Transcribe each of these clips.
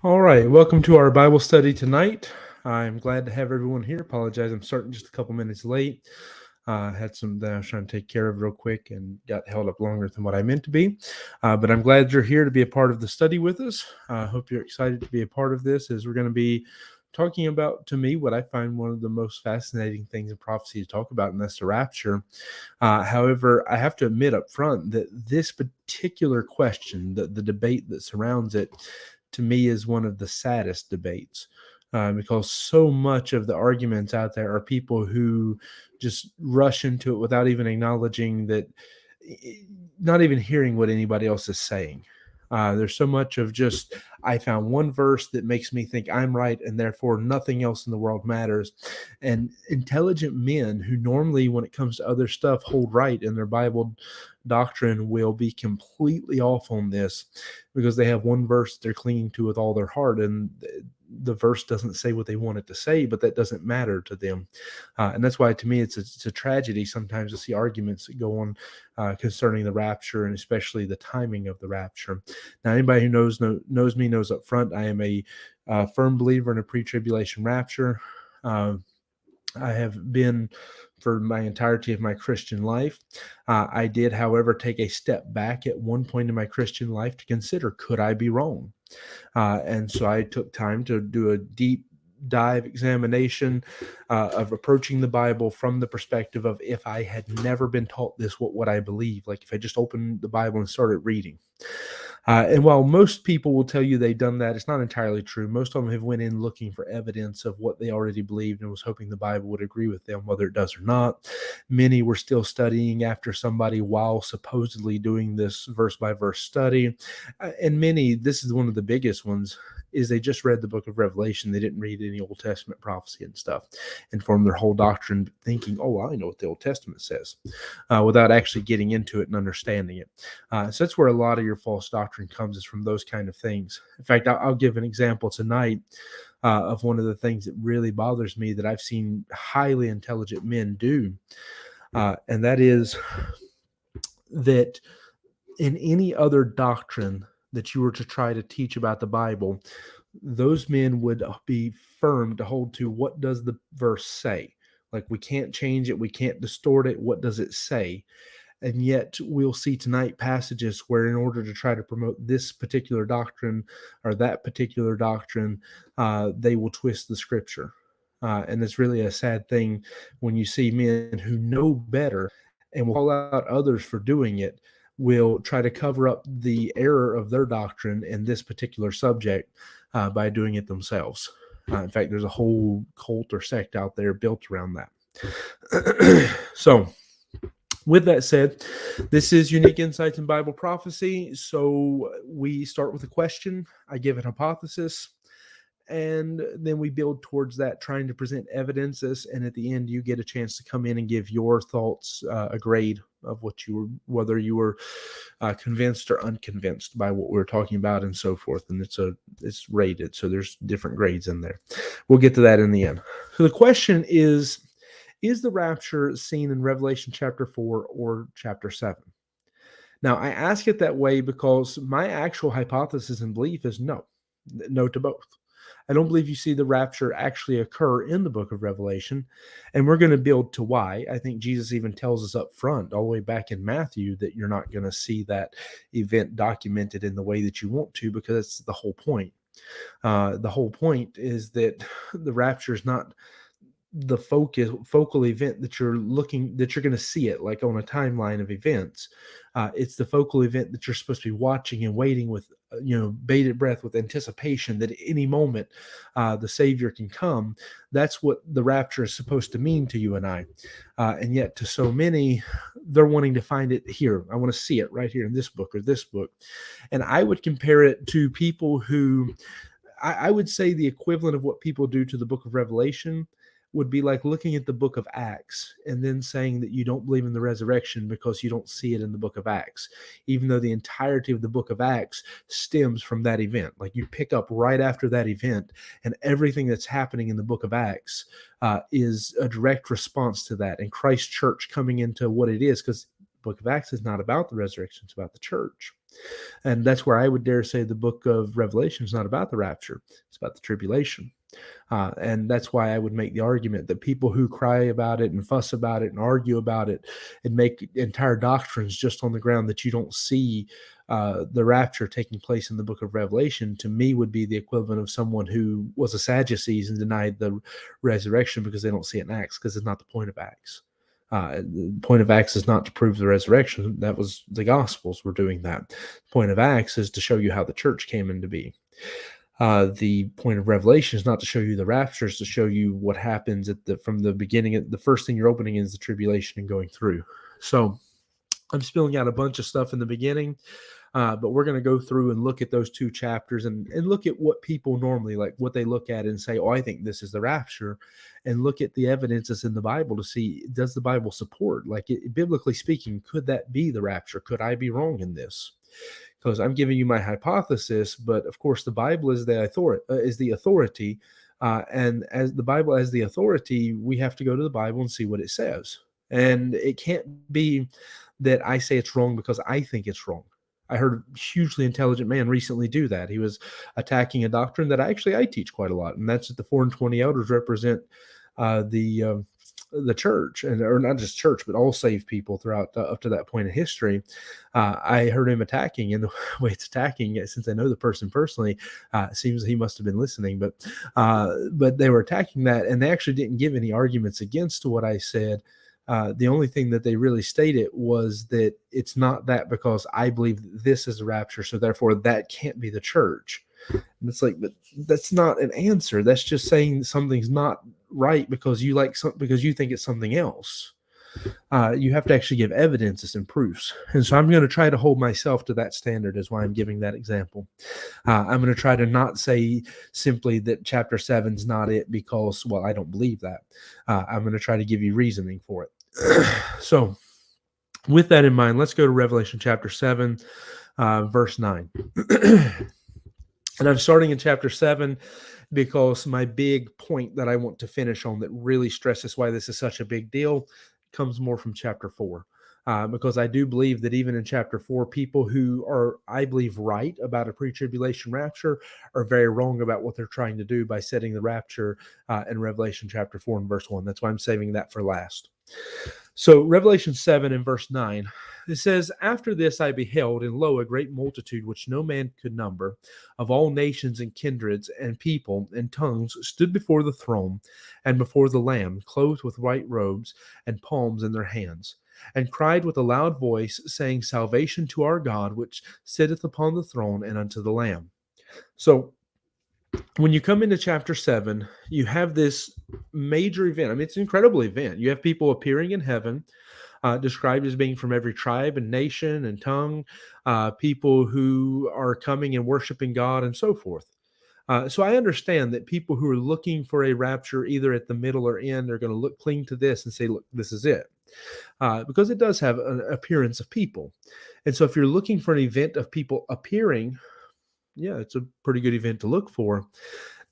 All right, welcome to our Bible study tonight. I'm glad to have everyone here. Apologize, I'm starting just a couple minutes late. Had some that I was trying to take care of real quick and got held up longer than what I meant to be. But I'm glad you're here to be a part of the study with us. I hope you're excited to be a part of this, as we're going to be talking about, to me, what I find one of the most fascinating things in prophecy to talk about, and that's the rapture. However, I have to admit up front that this particular question, the debate that surrounds it, to me is one of the saddest debates, because so much of the arguments out there are people who just rush into it without even acknowledging that, not even hearing what anybody else is saying. There's so much of just, I found one verse that makes me think I'm right, and therefore nothing else in the world matters. And intelligent men who normally, when it comes to other stuff, hold right in their Bible doctrine will be completely off on this because they have one verse they're clinging to with all their heart, and the verse doesn't say what they want it to say, but that doesn't matter to them. And that's why, to me, it's a tragedy sometimes to see arguments that go on concerning the rapture, and especially the timing of the rapture. Now, anybody who knows me knows up front I am a firm believer in a pre-tribulation rapture. I have been for my entirety of my Christian life. I did, however, take a step back at one point in my Christian life to consider, could I be wrong? And so I took time to do a deep dive examination of approaching the Bible from the perspective of, if I had never been taught this, what would I believe? Like if I just opened the Bible and started reading. And while most people will tell you they've done that, it's not entirely true. Most of them have went in looking for evidence of what they already believed and was hoping the Bible would agree with them, whether it does or not. Many were still studying after somebody while supposedly doing this verse by verse study. And many, this is one of the biggest ones, is they just read the book of Revelation. They didn't read any Old Testament prophecy and stuff, and formed their whole doctrine thinking, oh, I know what the Old Testament says, without actually getting into it and understanding it. So that's where a lot of your false doctrine comes, is from those kind of things. In fact, I'll give an example tonight of one of the things that really bothers me that I've seen highly intelligent men do, and that is that in any other doctrine that you were to try to teach about the Bible, those men would be firm to hold to, what does the verse say? Like, we can't change it, we can't distort it. What does it say? And yet we'll see tonight passages where, in order to try to promote this particular doctrine or that particular doctrine, they will twist the scripture. And it's really a sad thing when you see men who know better and will call out others for doing it, will try to cover up the error of their doctrine in this particular subject by doing it themselves. In fact, there's a whole cult or sect out there built around that. So, with that said, this is Unique Insights in Bible Prophecy. So we start with a question. I give an hypothesis, and then we build towards that, trying to present evidences. And at the end, you get a chance to come in and give your thoughts, a grade of whether you were convinced or unconvinced by what we're talking about, and so forth. And it's rated, so there's different grades in there. We'll get to that in the end. So the question is the rapture seen in Revelation chapter 4 or chapter 7? Now, I ask it that way because my actual hypothesis and belief is no to both. I don't believe you see the rapture actually occur in the book of Revelation, and we're going to build to why. I think Jesus even tells us up front, all the way back in Matthew, that you're not going to see that event documented in the way that you want to, because it's the whole point. The whole point is that the rapture is not the focal event that you're going to see it like on a timeline of events. It's the focal event that you're supposed to be watching and waiting with, bated breath, with anticipation that at any moment the Savior can come. That's what the rapture is supposed to mean to you and I. And yet, to so many, they're wanting to find it here. I want to see it right here in this book or this book. And I would compare it to people who, I would say the equivalent of what people do to the book of Revelation would be like looking at the book of Acts and then saying that you don't believe in the resurrection because you don't see it in the book of Acts, even though the entirety of the book of Acts stems from that event. Like, you pick up right after that event, and everything that's happening in the book of Acts is a direct response to that, and Christ's church coming into what it is, because the book of Acts is not about the resurrection, it's about the church. And that's where I would dare say the book of Revelation is not about the rapture. It's about the tribulation. And that's why I would make the argument that people who cry about it and fuss about it and argue about it and make entire doctrines just on the ground that you don't see the rapture taking place in the book of Revelation, to me would be the equivalent of someone who was a Sadducees and denied the resurrection because they don't see it in Acts, because it's not the point of Acts. The point of Acts is not to prove the resurrection. That was the Gospels were doing that. The point of Acts is to show you how the church came into being. The point of Revelation is not to show you the rapture, is to show you what happens from the beginning. The first thing you're opening is the tribulation and going through. So I'm spilling out a bunch of stuff in the beginning, but we're going to go through and look at those two chapters and look at what people normally like, what they look at and say, oh, I think this is the rapture, and look at the evidence that's in the Bible to see, does the Bible support, biblically speaking, could that be the rapture? Could I be wrong in this? Because I'm giving you my hypothesis, but of course the Bible is the authority, and as the Bible as the authority, we have to go to the Bible and see what it says. And it can't be that I say it's wrong because I think it's wrong. I heard a hugely intelligent man recently do that. He was attacking a doctrine that I teach quite a lot, and that's that the 4 and 20 elders represent the church, or not just church, but all saved people throughout up to that point in history. I heard him attacking, and the way it's attacking, since I know the person personally, it seems he must have been listening, but they were attacking that, and they actually didn't give any arguments against what I said. The only thing that they really stated was that it's not that because I believe this is a rapture, so therefore that can't be the church. And it's like, but that's not an answer. That's just saying something's not right because you think it's something else. You have to actually give evidences and proofs. And so I'm going to try to hold myself to that standard, is why I'm giving that example. I'm going to try to not say simply that chapter 7 is not it because, well, I don't believe that. I'm going to try to give you reasoning for it. So with that in mind, let's go to Revelation chapter 7, verse 9. And I'm starting in chapter 7 because my big point that I want to finish on that really stresses why this is such a big deal comes more from chapter 4. Because I do believe that even in chapter 4, people who are, I believe, right about a pre-tribulation rapture are very wrong about what they're trying to do by setting the rapture in Revelation chapter 4 and verse 1. That's why I'm saving that for last. So Revelation 7 and verse 9, it says, after this I beheld, and lo, a great multitude which no man could number, of all nations and kindreds and people and tongues, stood before the throne and before the Lamb, clothed with white robes and palms in their hands, and cried with a loud voice, saying, salvation to our God, which sitteth upon the throne, and unto the Lamb. So when you come into chapter 7, you have this major event. I mean, it's an incredible event. You have people appearing in heaven, described as being from every tribe and nation and tongue, people who are coming and worshiping God and so forth. So I understand that people who are looking for a rapture, either at the middle or end, are going to cling to this and say, look, this is it. Because it does have an appearance of people. And so if you're looking for an event of people appearing, yeah, it's a pretty good event to look for.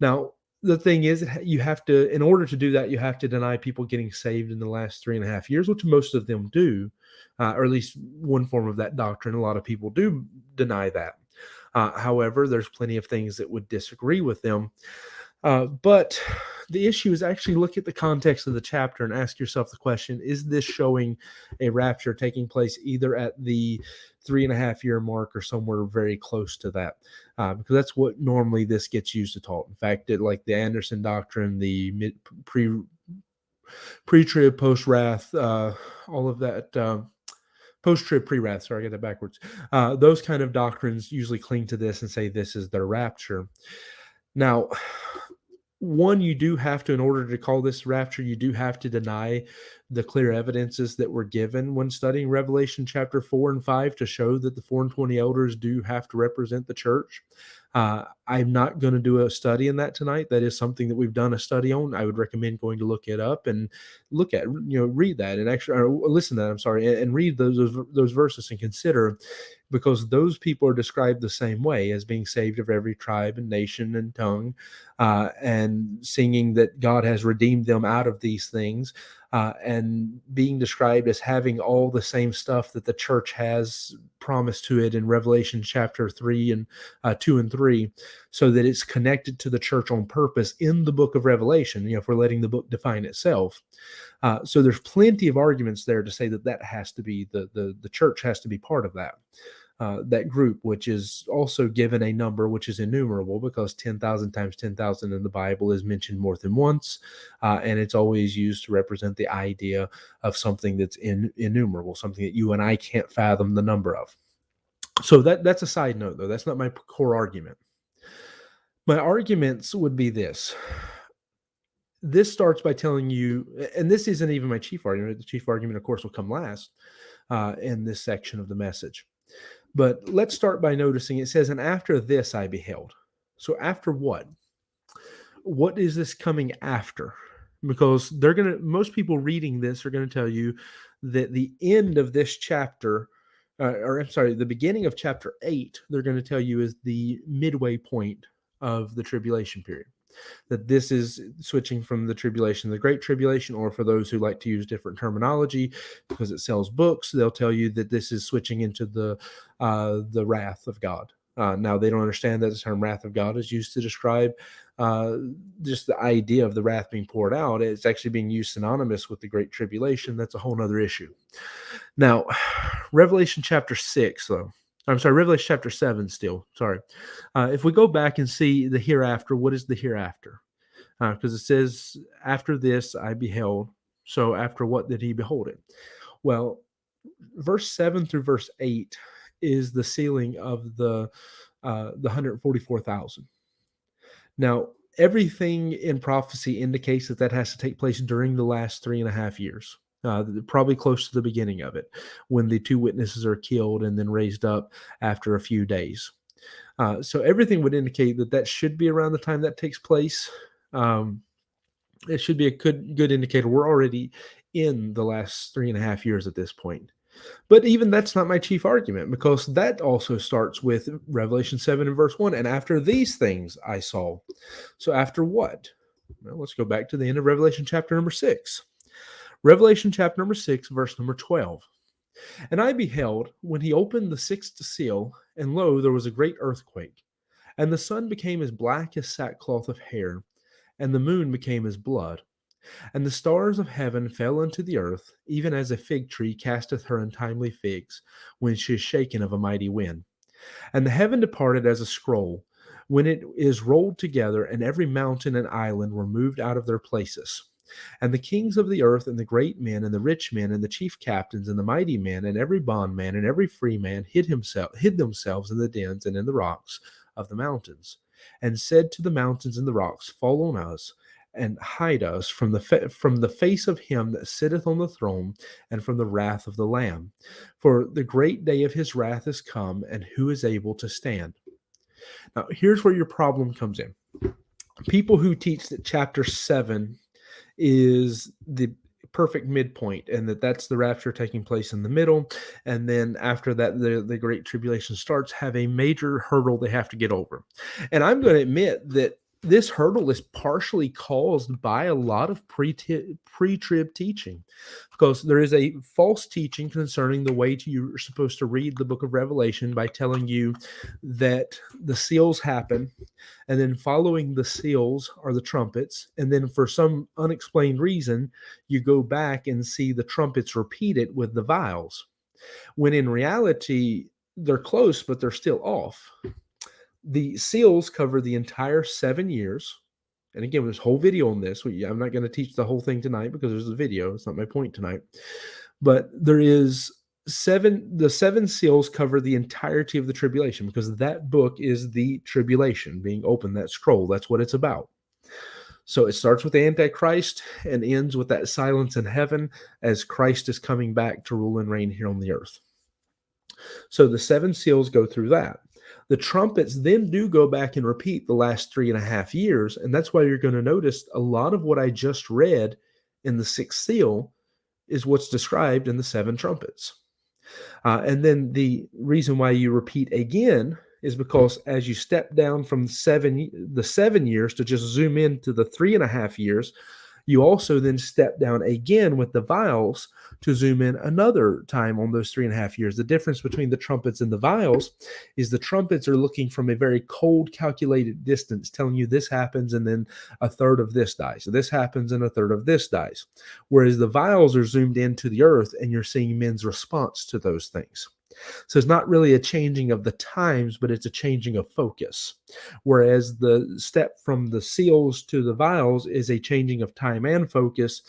Now, the thing is, you have to, in order to do that, you have to deny people getting saved in the last 3.5 years, which most of them do, or at least one form of that doctrine. A lot of people do deny that. However, there's plenty of things that would disagree with them. But the issue is actually look at the context of the chapter and ask yourself the question, is this showing a rapture taking place either at the 3.5 year mark or somewhere very close to that? Because that's what normally this gets used to talk. In fact, like the Anderson doctrine, the pre-trib, post-wrath, all of that, post-trib, pre-wrath, sorry, I get that backwards. Those kind of doctrines usually cling to this and say this is their rapture. Now, one, you do have to, in order to call this rapture, you do have to deny the clear evidences that were given when studying Revelation chapter 4 and 5 to show that the 4 and 20 elders do have to represent the church. I I'm not going to do a study in that tonight. That is something that we've done a study on. I would recommend going to look it up and read that and actually, or listen to that. I'm sorry, and read those verses and consider, because those people are described the same way as being saved of every tribe and nation and tongue, and singing that God has redeemed them out of these things, and being described as having all the same stuff that the church has promised to it in Revelation chapter 3 and 2 and 3, so that it's connected to the church on purpose in the book of Revelation, if we're letting the book define itself. So there's plenty of arguments there to say that has to be the church has to be part of that group, which is also given a number which is innumerable, because 10,000 times 10,000 in the Bible is mentioned more than once, and it's always used to represent the idea of something that's innumerable, something that you and I can't fathom the number of. So that's a side note, though. That's not my core argument. My arguments would be this. This starts by telling you, and this isn't even my chief argument. The chief argument, of course, will come last in this section of the message. But let's start by noticing it says, and after this I beheld. So after what? What is this coming after? Because most people reading this are going to tell you that the end of this chapter, the beginning of chapter 8, they're going to tell you is the midway point of the tribulation period. That this is switching from the tribulation, the Great Tribulation, or for those who like to use different terminology because it sells books, they'll tell you that this is switching into the wrath of God. Now, they don't understand that the term wrath of God is used to describe just the idea of the wrath being poured out. It's actually being used synonymous with the Great Tribulation. That's a whole other issue. Now, Revelation chapter 6, though. I'm sorry, Revelation chapter 7 still. Sorry. If we go back and see the hereafter, what is the hereafter? Because it says, after this I beheld. So after what did he behold it? Well, verse 7 through verse 8 is the sealing of the 144,000. Now, everything in prophecy indicates that has to take place during the last 3.5 years. Probably close to the beginning of it, when the two witnesses are killed and then raised up after a few days. So everything would indicate that should be around the time that takes place. It should be a good indicator. We're already in the last 3.5 years at this point. But even that's not my chief argument, because that also starts with Revelation 7 and verse 1. And after these things I saw. So after what? Well, let's go back to the end of Revelation chapter number 6. Revelation chapter number 6, verse number 12. And I beheld when he opened the sixth seal, and lo, there was a great earthquake. And the sun became as black as sackcloth of hair, and the moon became as blood. And the stars of heaven fell unto the earth, even as a fig tree casteth her untimely figs, when she is shaken of a mighty wind. And the heaven departed as a scroll, when it is rolled together, and every mountain and island were moved out of their places. And the kings of the earth, and the great men, and the rich men, and the chief captains, and the mighty men, and every bondman, and every free man hid themselves in the dens and in the rocks of the mountains, and said to the mountains and the rocks, fall on us, and hide us from the face of him that sitteth on the throne, and from the wrath of the Lamb. For the great day of his wrath is come, and who is able to stand? Now, here's where your problem comes in. People who teach that chapter 7 is the perfect midpoint, and that's the rapture taking place in the middle, and then after that the Great Tribulation starts, have a major hurdle they have to get over. And I'm going to admit that this hurdle is partially caused by a lot of pre-trib teaching, because there is a false teaching concerning the way you're supposed to read the book of Revelation, by telling you that the seals happen, and then following the seals are the trumpets, and then for some unexplained reason you go back and see the trumpets repeated with the vials, when in reality they're close, but they're still off. The seals cover the entire 7 years. And again, there's a whole video on this. I'm not going to teach the whole thing tonight because there's a video. It's not my point tonight. But there is the 7 seals cover the entirety of the tribulation, because that book is the tribulation being opened, that scroll. That's what it's about. So it starts with the Antichrist and ends with that silence in heaven as Christ is coming back to rule and reign here on the earth. So the 7 seals go through that. The trumpets then do go back and repeat the last 3.5 years. And that's why you're going to notice a lot of what I just read in the sixth seal is what's described in the seven trumpets. And then the reason why you repeat again is because as you step down from the 7 years to just zoom into the 3.5 years, you also then step down again with the vials to zoom in another time on those 3.5 years. The difference between the trumpets and the vials is the trumpets are looking from a very cold, calculated distance, telling you this happens and then a third of this dies. So this happens and a third of this dies. Whereas the vials are zoomed into the earth and you're seeing men's response to those things. So it's not really a changing of the times, but it's a changing of focus. Whereas the step from the seals to the vials is a changing of time and focus,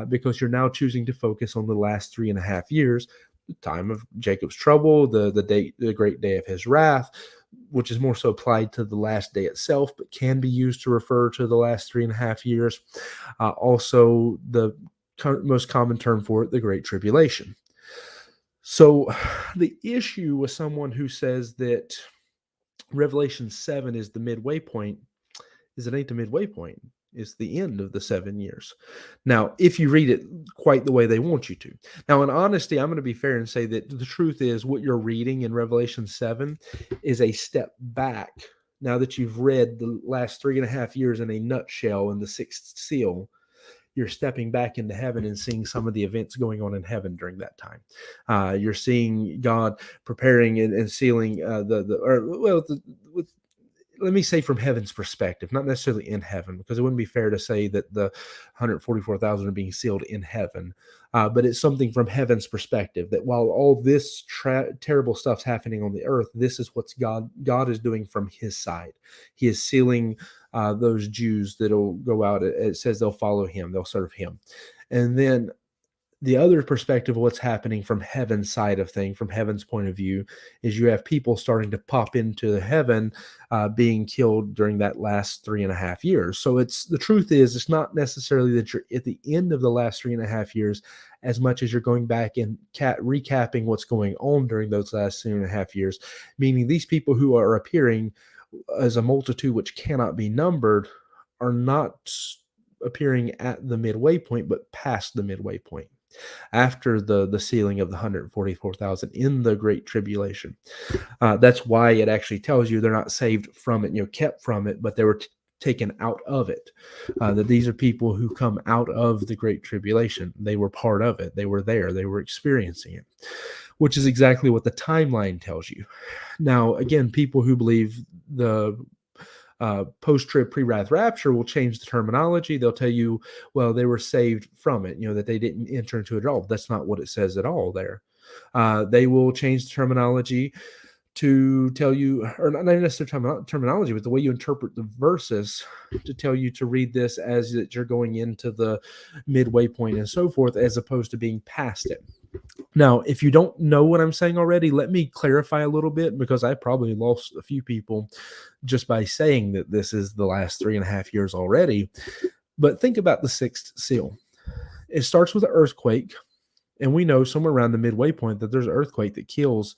because you're now choosing to focus on the last 3.5 years, the time of Jacob's trouble, the great day of his wrath, which is more so applied to the last day itself, but can be used to refer to the last 3.5 years. Also, the most common term for it, the Great Tribulation. So the issue with someone who says that Revelation 7 is the midway point is it ain't the midway point. It's the end of the 7 years. Now, if you read it quite the way they want you to. Now, in honesty, I'm going to be fair and say that the truth is what you're reading in Revelation 7 is a step back. Now that you've read the last 3.5 years in a nutshell in the sixth seal, you're stepping back into heaven and seeing some of the events going on in heaven during that time. You're seeing God preparing and sealing let me say from heaven's perspective, not necessarily in heaven, because it wouldn't be fair to say that the 144,000 are being sealed in heaven. But it's something from heaven's perspective that while all this terrible stuff's happening on the earth, this is what God is doing from his side. He is sealing those Jews that'll go out. It says they'll follow him, they'll serve him. And then the other perspective of what's happening from heaven's side of thing, from heaven's point of view, is you have people starting to pop into the heaven being killed during that last 3.5 years. So the truth is, it's not necessarily that you're at the end of the last 3.5 years as much as you're going back and recapping what's going on during those last 3.5 years, meaning these people who are appearing as a multitude which cannot be numbered are not appearing at the midway point, but past the midway point, after the sealing of the 144,000 in the Great Tribulation. That's why it actually tells you they're not saved from it, kept from it, but they were taken out of it. That these are people who come out of the Great Tribulation. They were part of it. They were there. They were experiencing it, which is exactly what the timeline tells you. Now, again, people who believe the post-trib, pre-wrath rapture will change the terminology. They'll tell you, well, they were saved from it, that they didn't enter into it at all. That's not what it says at all there. They will change the terminology to tell you, or not necessarily terminology, but the way you interpret the verses to tell you to read this as that you're going into the midway point and so forth, as opposed to being past it. Now, if you don't know what I'm saying already, let me clarify a little bit, because I probably lost a few people just by saying that this is the last 3.5 years already. But think about the sixth seal. It starts with an earthquake, and we know somewhere around the midway point that there's an earthquake that kills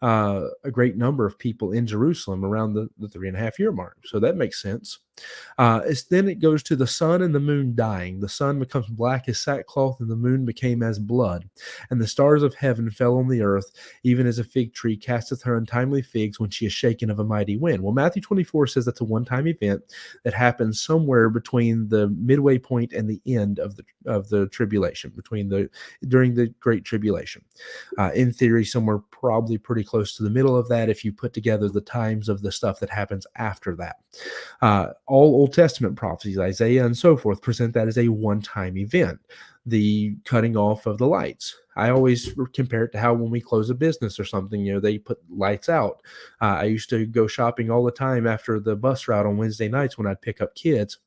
a great number of people in Jerusalem around the 3.5 year mark. So that makes sense. Then it goes to the sun and the moon dying. The sun becomes black as sackcloth, and the moon became as blood. And the stars of heaven fell on the earth, even as a fig tree casteth her untimely figs when she is shaken of a mighty wind. Well, Matthew 24 says that's a one-time event that happens somewhere between the midway point and the end of the tribulation, during the Great Tribulation. In theory, somewhere probably pretty close to the middle of that, if you put together the times of the stuff that happens after that. All Old Testament prophecies, Isaiah and so forth, present that as a one-time event, the cutting off of the lights. I always compare it to how when we close a business or something, they put lights out. I used to go shopping all the time after the bus route on Wednesday nights when I'd pick up kids.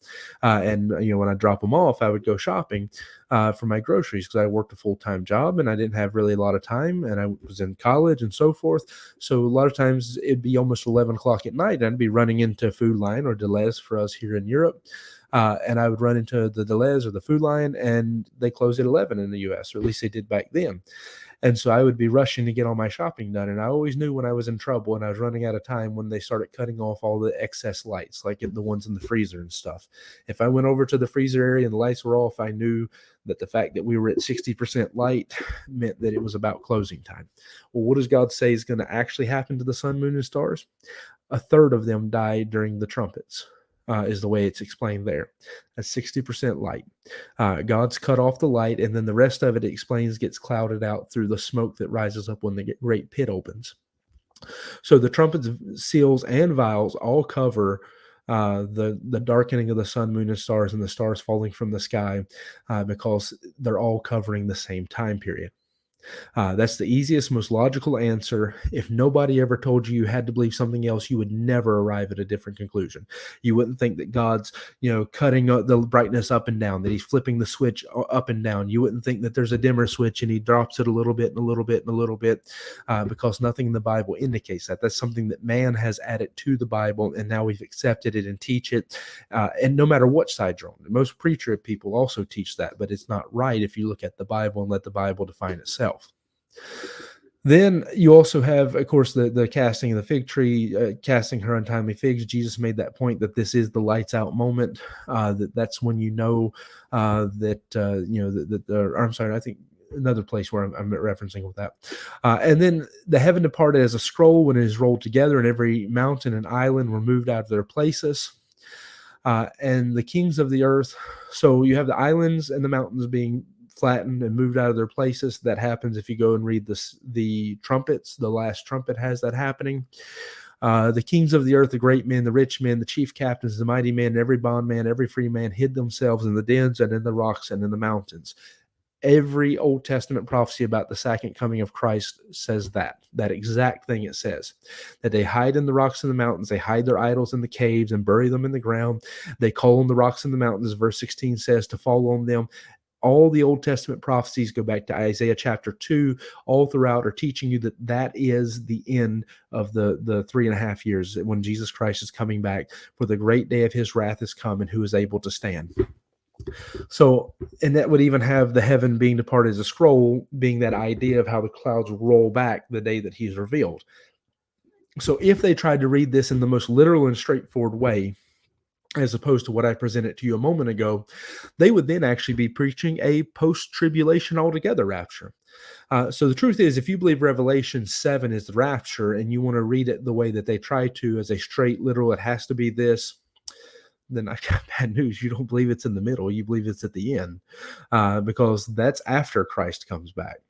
And when I drop them off, I would go shopping for my groceries, because I worked a full-time job and I didn't have really a lot of time, and I was in college and so forth. So a lot of times it'd be almost 11 o'clock at night, and I'd be running into Food Lion or Deleuze for us here in Europe. And I would run into the Deleuze or the Food Lion, and they close at 11 in the U.S., or at least they did back then. And so I would be rushing to get all my shopping done. And I always knew when I was in trouble and I was running out of time when they started cutting off all the excess lights, like the ones in the freezer and stuff. If I went over to the freezer area and the lights were off, I knew that the fact that we were at 60% light meant that it was about closing time. Well, what does God say is going to actually happen to the sun, moon, and stars? A third of them died during the trumpets, is the way it's explained there. That's 60% light. God's cut off the light, and then the rest of it explains gets clouded out through the smoke that rises up when the great pit opens. So the trumpets, seals, and vials all cover the darkening of the sun, moon, and stars, and the stars falling from the sky, because they're all covering the same time period. That's the easiest, most logical answer. If nobody ever told you you had to believe something else, you would never arrive at a different conclusion. You wouldn't think that God's, cutting the brightness up and down, that he's flipping the switch up and down. You wouldn't think that there's a dimmer switch and he drops it a little bit and a little bit and a little bit, because nothing in the Bible indicates that. That's something that man has added to the Bible, and now we've accepted it and teach it. And no matter what side you're on, most preacher people also teach that, but it's not right if you look at the Bible and let the Bible define itself. Then you also have, of course, the casting of the fig tree, casting her untimely figs. Jesus made that point that this is the lights out moment. That's when I'm sorry, I think another place where I'm referencing with that. And then the heaven departed as a scroll when it is rolled together, and every mountain and island were moved out of their places. And the kings of the earth. So you have the islands and the mountains being flattened and moved out of their places. That happens if you go and read the trumpets. The last trumpet has that happening. The kings of the earth, the great men, the rich men, the chief captains, the mighty men, every bondman, every free man hid themselves in the dens and in the rocks and in the mountains. Every Old Testament prophecy about the second coming of Christ says that exact thing. It says that they hide in the rocks and the mountains. They hide their idols in the caves and bury them in the ground. They call on the rocks and the mountains, verse 16 says, to fall on them. All the Old Testament prophecies go back to Isaiah chapter 2, all throughout are teaching you that is the end of the 3.5 years when Jesus Christ is coming back, for the great day of his wrath is come, and who is able to stand. So, and that would even have the heaven being departed as a scroll being that idea of how the clouds roll back the day that he's revealed. So if they tried to read this in the most literal and straightforward way, as opposed to what I presented to you a moment ago, they would then actually be preaching a post-tribulation altogether rapture. So the truth is, if you believe Revelation 7 is the rapture and you want to read it the way that they try to, as a straight literal, it has to be this, then I got bad news. You don't believe it's in the middle. You believe it's at the end, because that's after Christ comes back,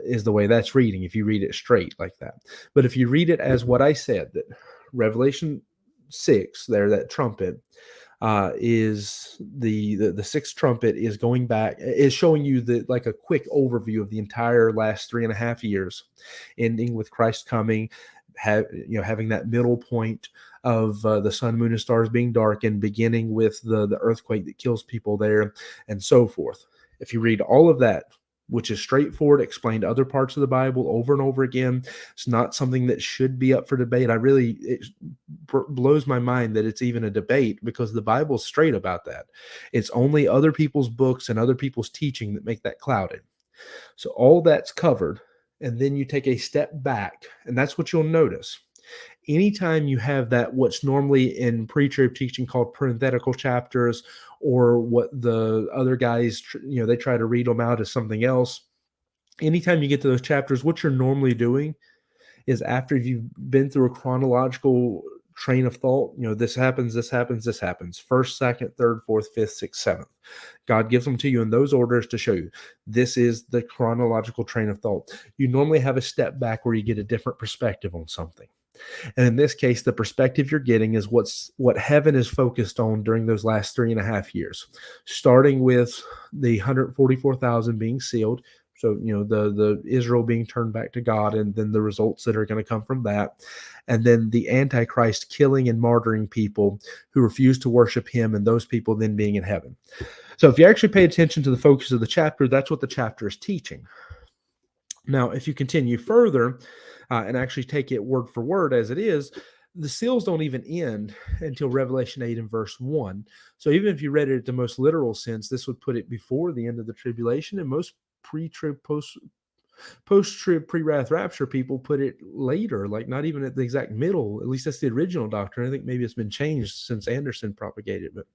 is the way that's reading, if you read it straight like that. But if you read it as what I said, that Revelation 6 there, that trumpet is the sixth trumpet is going back, is showing you like a quick overview of the entire last 3.5 years, ending with Christ coming, having that middle point of the sun, moon, and stars being darkened, beginning with the earthquake that kills people there, and so forth. If you read all of that, which is straightforward, explained other parts of the Bible over and over again, it's not something that should be up for debate. It blows my mind that it's even a debate, because the Bible's straight about that. It's only other people's books and other people's teaching that make that clouded. So all that's covered, and then you take a step back, and that's what you'll notice. Anytime you have that, what's normally in pre-trib teaching called parenthetical chapters, or what the other guys, they try to read them out as something else. Anytime you get to those chapters, what you're normally doing is, after you've been through a chronological train of thought, this happens, this happens, this happens, first, second, third, fourth, fifth, sixth, seventh. God gives them to you in those orders to show you this is the chronological train of thought. You normally have a step back where you get a different perspective on something. And in this case, the perspective you're getting is what heaven is focused on during those last 3.5 years, starting with the 144,000 being sealed. So, the Israel being turned back to God, and then the results that are going to come from that. And then the Antichrist killing and martyring people who refuse to worship him, and those people then being in heaven. So if you actually pay attention to the focus of the chapter, that's what the chapter is teaching. Now, if you continue further and actually take it word for word as it is, the seals don't even end until Revelation 8 and verse 1. So even if you read it at the most literal sense, this would put it before the end of the tribulation, and most pre-trib, Post-trib, pre-wrath rapture people put it later, like not even at the exact middle. At least that's the original doctrine. I think maybe it's been changed since Anderson propagated it.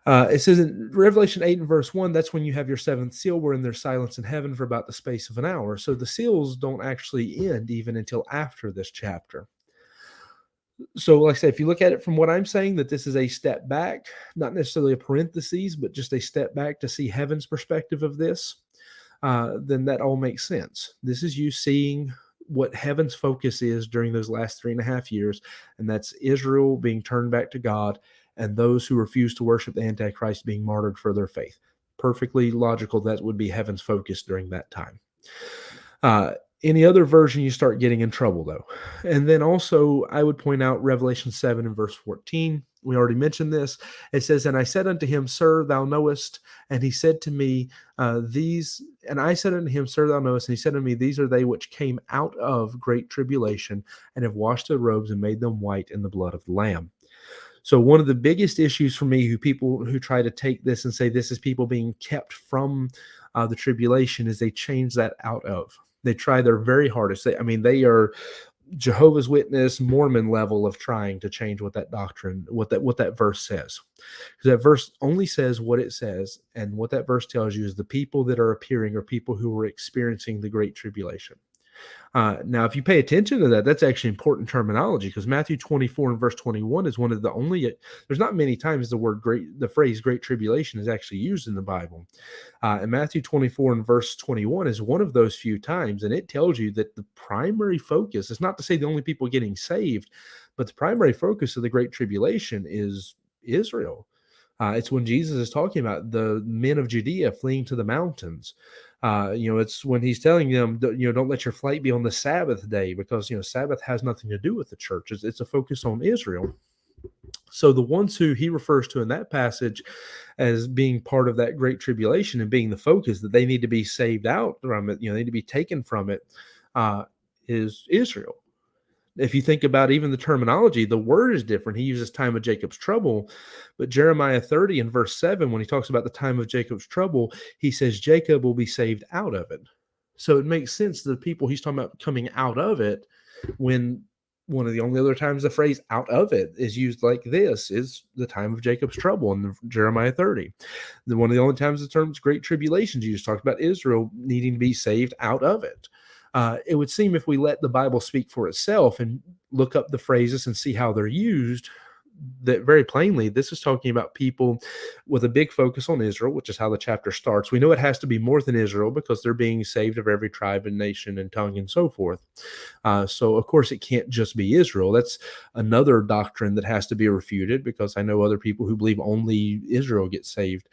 But it says in Revelation 8 and verse 1, that's when you have your seventh seal, wherein there's silence in heaven for about the space of an hour. So the seals don't actually end even until after this chapter. So, like I said, if you look at it from what I'm saying, that this is a step back, not necessarily a parentheses, but just a step back to see heaven's perspective of this, then that all makes sense. This is you seeing what heaven's focus is during those last 3.5 years, and that's Israel being turned back to God and those who refuse to worship the Antichrist being martyred for their faith. Perfectly logical that would be heaven's focus during that time. Any other version, you start getting in trouble, though. And then also, I would point out Revelation 7 and verse 14. We already mentioned this. It says, "And I said unto him, Sir, thou knowest. And he said to me, these, and I said unto him, Sir, thou knowest. And he said unto me, These are they which came out of great tribulation and have washed their robes and made them white in the blood of the Lamb." So one of the biggest issues for me, people who try to take this and say this is people being kept from the tribulation, is they change that out of. They try their very hardest. They are Jehovah's Witness, Mormon level of trying to change what that doctrine, what that verse says. Because that verse only says what it says, and what that verse tells you is the people that are appearing are people who are experiencing the Great Tribulation. Now, if you pay attention to that, that's actually important terminology, because Matthew 24 and verse 21 is one of the only, there's not many times the phrase Great Tribulation is actually used in the Bible. And Matthew 24 and verse 21 is one of those few times, and it tells you that the primary focus is not to say the only people getting saved, but the primary focus of the Great Tribulation is Israel. It's when Jesus is talking about the men of Judea fleeing to the mountains. It's when he's telling them, don't let your flight be on the Sabbath day, because, Sabbath has nothing to do with the church. It's a focus on Israel. So the ones who he refers to in that passage as being part of that great tribulation and being the focus, that they need to be saved out from it, they need to be taken from it, is Israel. If you think about even the terminology, the word is different. He uses time of Jacob's trouble, but Jeremiah 30 and verse 7, when he talks about the time of Jacob's trouble, he says Jacob will be saved out of it. So it makes sense that the people he's talking about coming out of it, when one of the only other times the phrase out of it is used like this is the time of Jacob's trouble in Jeremiah 30. Then one of the only times the terms great tribulations used, talked about Israel needing to be saved out of it. It would seem, if we let the Bible speak for itself and look up the phrases and see how they're used, that very plainly this is talking about people with a big focus on Israel, which is how the chapter starts. We know it has to be more than Israel because they're being saved of every tribe and nation and tongue and so forth. So, of course, it can't just be Israel. That's another doctrine that has to be refuted, because I know other people who believe only Israel gets saved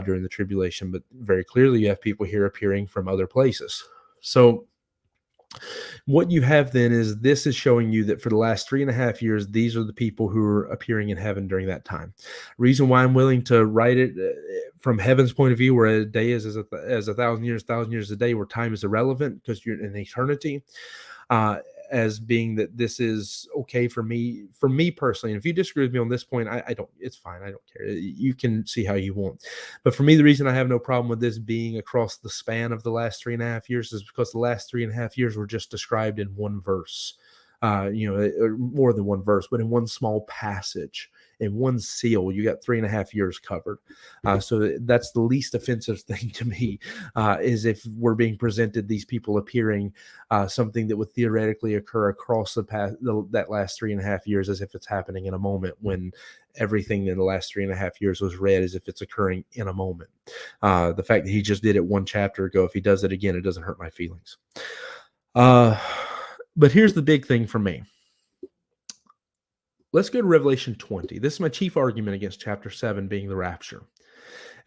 during the tribulation, but very clearly you have people here appearing from other places. So what you have then is this is showing you that for the last 3.5 years, these are the people who are appearing in heaven during that time. Reason why I'm willing to write it from heaven's point of view, where a day is as 1,000 years a day, where time is irrelevant because you're in eternity, as being that this is okay for me personally. And if you disagree with me on this point, I don't, it's fine. I don't care. You can see how you want. But for me, the reason I have no problem with this being across the span of the last 3.5 years is because the last 3.5 years were just described in one verse, or more than one verse, but in one small passage. In one seal, you got 3.5 years covered. So that's the least offensive thing to me, is if we're being presented these people appearing, something that would theoretically occur across that last 3.5 years, as if it's happening in a moment, when everything in the last 3.5 years was read as if it's occurring in a moment. The fact that he just did it one chapter ago, if he does it again, it doesn't hurt my feelings. But here's the big thing for me. Let's go to Revelation 20. This is my chief argument against chapter 7 being the rapture.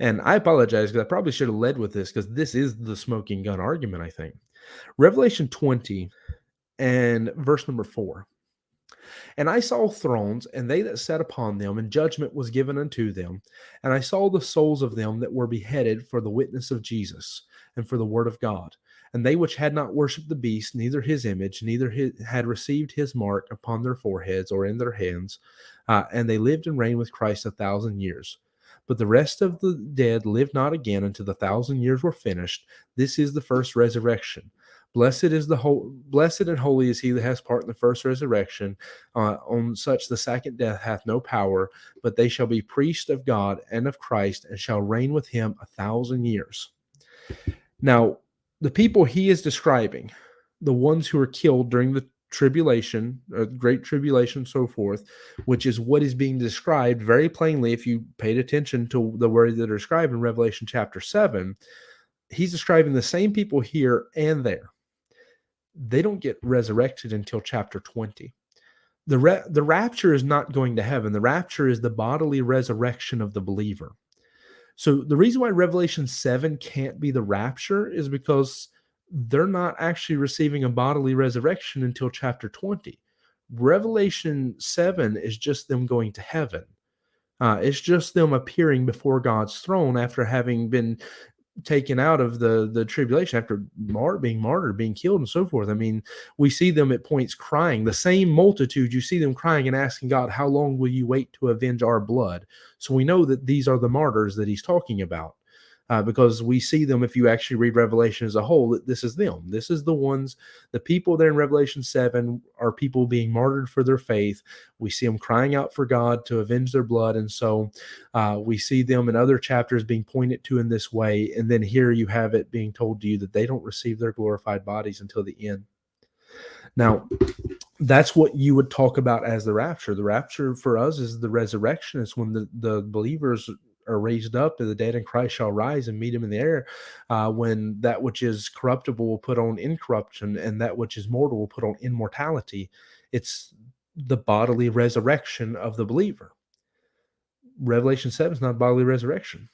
And I apologize, because I probably should have led with this, because this is the smoking gun argument, I think. Revelation 20 and verse number 4. And I saw thrones, and they that sat upon them, and judgment was given unto them. And I saw the souls of them that were beheaded for the witness of Jesus, and for the word of God. And they which had not worshipped the beast, neither his image, neither had received his mark upon their foreheads or in their hands, and they lived and reigned with Christ 1,000 years. But the rest of the dead live not again until the 1,000 years were finished. This is the first resurrection. Blessed and holy is he that has part in the first resurrection. On such the second death hath no power, but they shall be priests of God and of Christ, and shall reign with him 1,000 years. Now, the people he is describing, the ones who are killed during the tribulation, great tribulation, so forth, which is what is being described very plainly if you paid attention to the words that are described in Revelation chapter 7. He's describing the same people here and there. They don't get resurrected until chapter 20. The rapture is not going to heaven. The rapture is the bodily resurrection of the believer. So the reason why Revelation 7 can't be the rapture is because they're not actually receiving a bodily resurrection until chapter 20. Revelation 7 is just them going to heaven. It's just them appearing before God's throne after having been taken out of the tribulation, after being martyred, being killed, and so forth. I mean, we see them at points crying. The same multitude, you see them crying and asking God, how long will you wait to avenge our blood? So we know that these are the martyrs that he's talking about. Because we see them, if you actually read Revelation as a whole, that this is them. This is the ones, the people there in Revelation 7 are people being martyred for their faith. We see them crying out for God to avenge their blood. And so we see them in other chapters being pointed to in this way. And then here you have it being told to you that they don't receive their glorified bodies until the end. Now, that's what you would talk about as the rapture. The rapture for us is the resurrection. It's when the believers are raised up, and the dead in Christ shall rise and meet him in the air, when that which is corruptible will put on incorruption, and that which is mortal will put on immortality. It's the bodily resurrection of the believer. Revelation 7 is not bodily resurrection.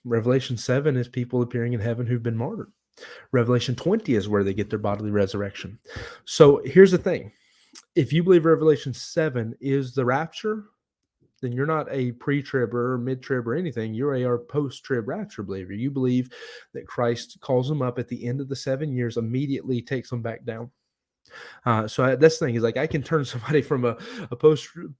Revelation 7 is people appearing in heaven who've been martyred. Revelation 20 is where they get their bodily resurrection. So here's the thing. If you believe Revelation 7 is the rapture, then you're not a pre-trib or mid-trib or anything. You're a post-trib rapture believer. You believe that Christ calls them up at the end of the 7 years, immediately takes them back down. So that's the thing, is like I can turn somebody from a post-trib,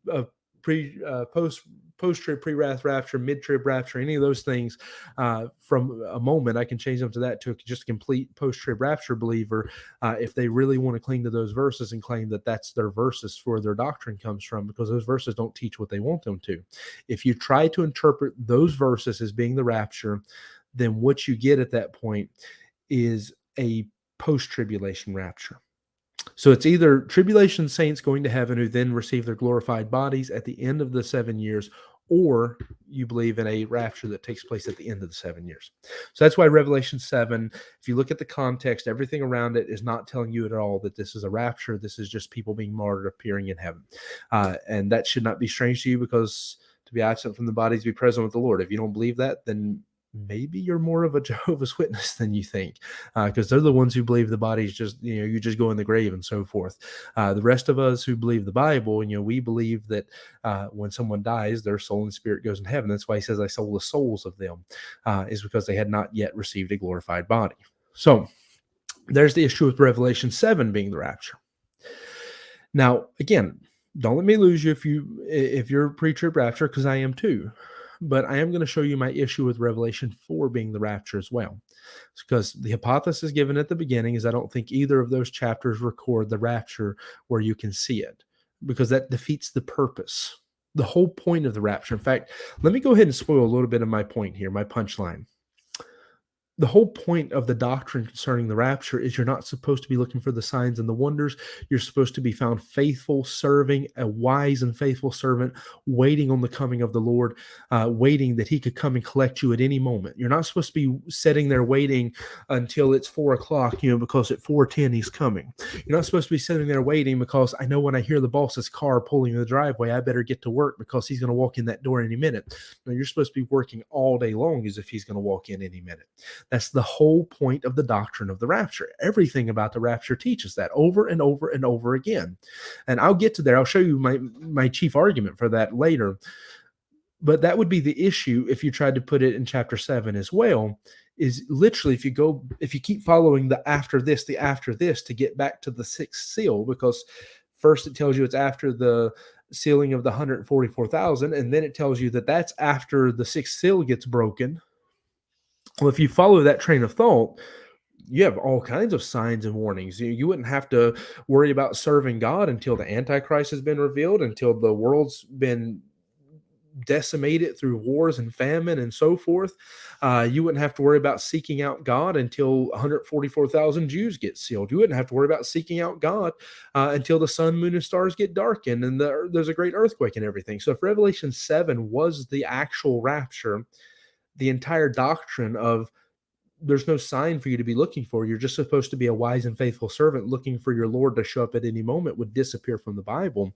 pre-wrath rapture, mid-trib rapture, any of those things, from a moment, I can change them to that, to just a complete post-trib rapture believer, if they really want to cling to those verses and claim that that's their verses for their doctrine comes from, because those verses don't teach what they want them to. If you try to interpret those verses as being the rapture, then what you get at that point is a post-tribulation rapture. So it's either tribulation saints going to heaven who then receive their glorified bodies at the end of the 7 years, or you believe in a rapture that takes place at the end of the 7 years. So that's why Revelation 7, if you look at the context, everything around it is not telling you at all that this is a rapture. This is just people being martyred appearing in heaven. And that should not be strange to you, because to be absent from the body is to be present with the Lord. If you don't believe that, then maybe you're more of a Jehovah's Witness than you think, because they're the ones who believe the body's just, you just go in the grave and so forth. The rest of us who believe the Bible, we believe that when someone dies, their soul and spirit goes in heaven. That's why he says, I sold the souls of them, is because they had not yet received a glorified body. So there's the issue with Revelation 7 being the rapture. Now, again, don't let me lose you if you're pre-trib rapture, because I am too. But I am going to show you my issue with Revelation 4 being the rapture as well. It's because the hypothesis given at the beginning is I don't think either of those chapters record the rapture where you can see it, because that defeats the purpose, the whole point of the rapture. In fact, let me go ahead and spoil a little bit of my point here, my punchline. The whole point of the doctrine concerning the rapture is you're not supposed to be looking for the signs and the wonders. You're supposed to be found faithful, serving, a wise and faithful servant, waiting on the coming of the Lord, waiting that he could come and collect you at any moment. You're not supposed to be sitting there waiting until it's 4 o'clock, because at 4:10 he's coming. You're not supposed to be sitting there waiting because I know when I hear the boss's car pulling in the driveway, I better get to work because he's going to walk in that door any minute. No, you're supposed to be working all day long as if he's going to walk in any minute. That's the whole point of the doctrine of the rapture. Everything about the rapture teaches that over and over and over again. And I'll get to there. I'll show you my chief argument for that later. But that would be the issue if you tried to put it in chapter 7 as well, is literally if you keep following the after this to get back to the sixth seal, because First, it tells you it's after the sealing of the 144,000, and then it tells you that that's after the sixth seal gets broken. Well, if you follow that train of thought, you have all kinds of signs and warnings. You wouldn't have to worry about serving God until the Antichrist has been revealed, until the world's been decimated through wars and famine and so forth. You wouldn't have to worry about seeking out God until 144,000 Jews get sealed. You wouldn't have to worry about seeking out God until the sun, moon, and stars get darkened and there's a great earthquake and everything. So if Revelation 7 was the actual rapture, the entire doctrine of there's no sign for you to be looking for, you're just supposed to be a wise and faithful servant looking for your Lord to show up at any moment, would disappear from the Bible,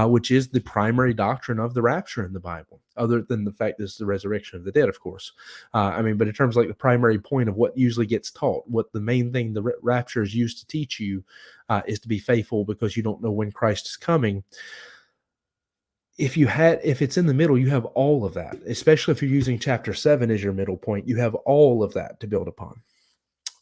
which is the primary doctrine of the rapture in the Bible, other than the fact that it's the resurrection of the dead, of course. But in terms of like the primary point of what usually gets taught, what the main thing the rapture is used to teach you is to be faithful because you don't know when Christ is coming. If it's in the middle, you have all of that, especially if you're using chapter 7 as your middle point, you have all of that to build upon.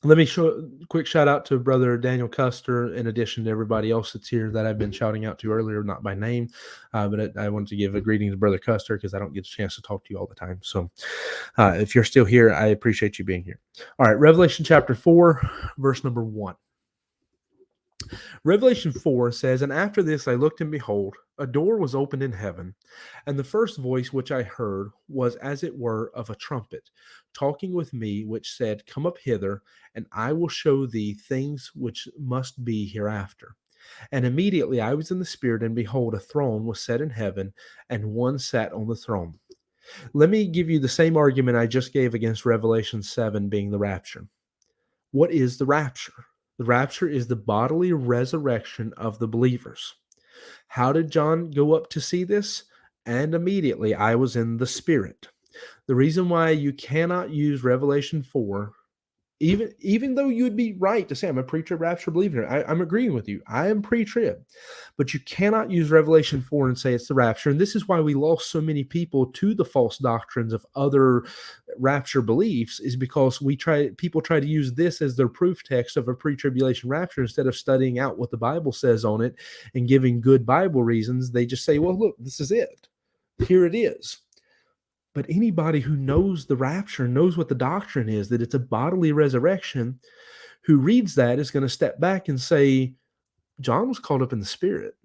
Let me show a quick shout out to Brother Daniel Custer, in addition to everybody else that's here that I've been shouting out to earlier, not by name, but I wanted to give a greeting to Brother Custer because I don't get a chance to talk to you all the time. So if you're still here, I appreciate you being here. All right, Revelation chapter 4, verse number 1. Revelation 4 says, "And after this I looked, and behold, a door was opened in heaven, and the first voice which I heard was as it were of a trumpet, talking with me, which said, Come up hither, and I will show thee things which must be hereafter. And immediately I was in the Spirit, and behold, a throne was set in heaven, and one sat on the throne." Let me give you the same argument I just gave against Revelation 7 being the rapture. What is the rapture? The rapture is the bodily resurrection of the believers. How did John go up to see this? And immediately I was in the Spirit. The reason why you cannot use Revelation 4, even though you would be right to say, I'm a pre-trib rapture believer, I'm agreeing with you. I am pre-trib. But you cannot use Revelation 4 and say it's the rapture. And this is why we lost so many people to the false doctrines of other rapture beliefs, is because people try to use this as their proof text of a pre-tribulation rapture instead of studying out what the Bible says on it and giving good Bible reasons. They just say, well, look, this is it. Here it is. But anybody who knows the rapture, knows what the doctrine is, that it's a bodily resurrection, who reads that is going to step back and say, John was caught up in the Spirit.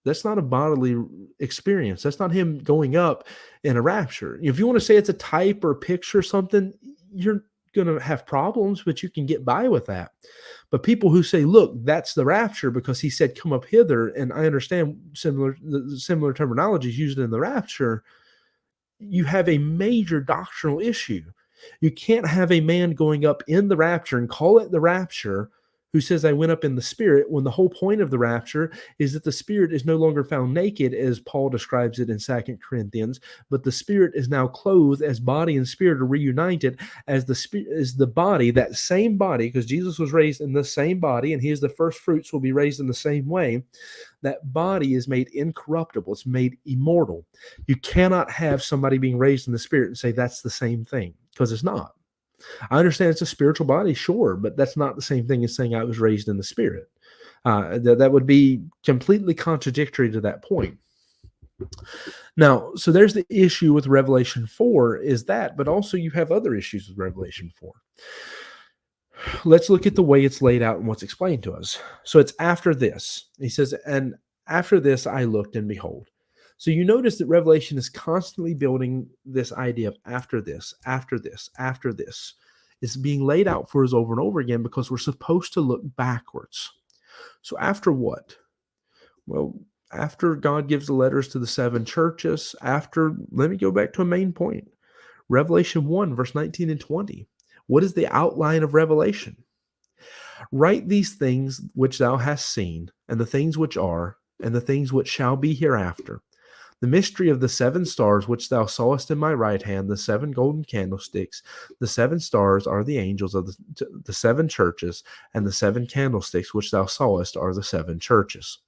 That's not a bodily experience. That's not him going up in a rapture. If you want to say it's a type or a picture or something, you're going to have problems, but you can get by with that. But people who say, look, that's the rapture because he said, come up hither, and I understand similar terminology is used in the rapture, you have a major doctrinal issue. You can't have a man going up in the rapture and call it the rapture who says, I went up in the Spirit, when the whole point of the rapture is that the Spirit is no longer found naked, as Paul describes it in 2 Corinthians, but the Spirit is now clothed, as body and spirit are reunited, as the Spirit is the body, that same body, because Jesus was raised in the same body, and he is the first fruits, will be raised in the same way. That body is made incorruptible. It's made immortal. You cannot have somebody being raised in the Spirit and say that's the same thing, because it's not. I understand it's a spiritual body, sure, but that's not the same thing as saying I was raised in the Spirit. That would be completely contradictory to that point. Now, so there's the issue with Revelation 4 is that, but also you have other issues with Revelation 4. Let's look at the way it's laid out and what's explained to us. So it's after this. He says, and after this I looked, and behold. So you notice that Revelation is constantly building this idea of after this, after this, after this. It's being laid out for us over and over again because we're supposed to look backwards. So after what? Well, after God gives the letters to the 7 churches, let me go back to a main point. Revelation 1, verse 19 and 20. What is the outline of Revelation? Write these things which thou hast seen, and the things which are, and the things which shall be hereafter. The mystery of the 7 stars which thou sawest in my right hand, the 7 golden candlesticks. The 7 stars are the angels of the 7 churches, and the 7 candlesticks which thou sawest are the 7 churches.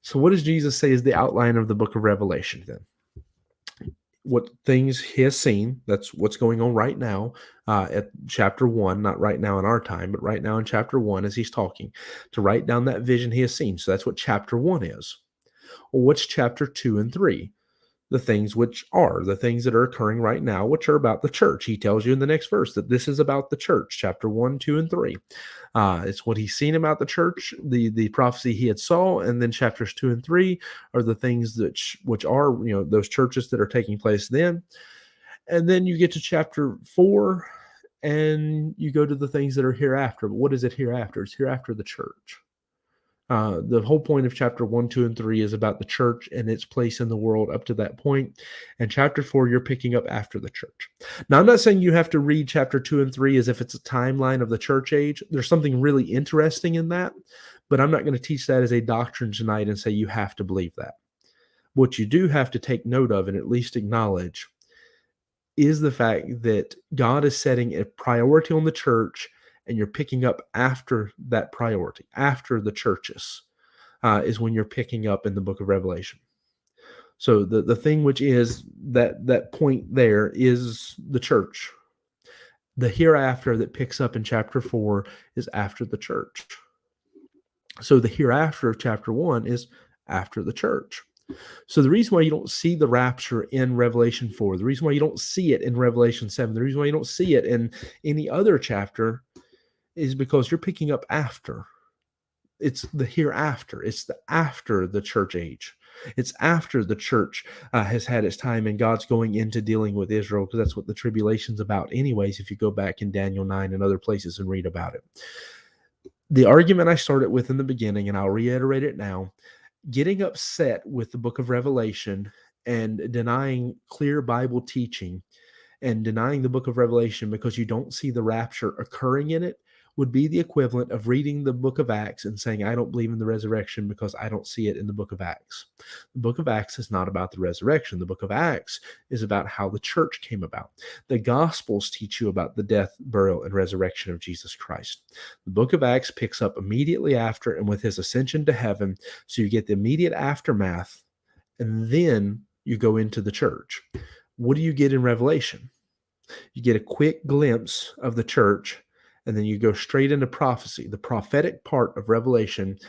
So what does Jesus say is the outline of the book of Revelation then? what things he has seen. That's what's going on right now at chapter 1, not right now in our time, but right now in chapter 1 as he's talking, to write down that vision he has seen. So that's what chapter 1 is. Well, what's chapter 2 and 3? The things that are occurring right now, which are about the church. He tells you in the next verse that this is about the church, chapter 1, 2, and 3. It's what he's seen about the church, the prophecy he had saw, and then chapters 2 and 3 are the things that which are, those churches that are taking place then. And then you get to chapter 4 and you go to the things that are hereafter. But what is it hereafter? It's hereafter the church. The whole point of chapter 1, 2, and 3 is about the church and its place in the world up to that point. And chapter 4, you're picking up after the church. Now, I'm not saying you have to read chapter 2 and 3 as if it's a timeline of the church age. There's something really interesting in that, but I'm not going to teach that as a doctrine tonight and say you have to believe that. What you do have to take note of and at least acknowledge is the fact that God is setting a priority on the church, and you're picking up after that priority, after the churches, is when you're picking up in the book of Revelation. So the thing which is that point there is the church. The hereafter that picks up in chapter 4 is after the church. So the hereafter of chapter 1 is after the church. So the reason why you don't see the rapture in Revelation 4, the reason why you don't see it in Revelation 7, the reason why you don't see it in any other chapter is because you're picking up after. It's the hereafter. It's the after the church age. It's after the church has had its time and God's going into dealing with Israel, because that's what the tribulation's about anyways, if you go back in Daniel 9 and other places and read about it. The argument I started with in the beginning, and I'll reiterate it now, getting upset with the book of Revelation and denying clear Bible teaching and denying the book of Revelation because you don't see the rapture occurring in it would be the equivalent of reading the book of Acts and saying, I don't believe in the resurrection because I don't see it in the book of Acts. The book of Acts is not about the resurrection. The book of Acts is about how the church came about. The Gospels teach you about the death, burial, and resurrection of Jesus Christ. The book of Acts picks up immediately after and with his ascension to heaven, so you get the immediate aftermath, and then you go into the church. What do you get in Revelation? You get a quick glimpse of the church, and then you go straight into prophecy. The prophetic part of Revelation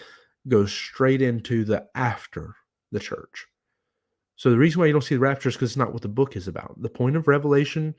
goes straight into the after the church. So the reason why you don't see the rapture is because it's not what the book is about. The point of Revelation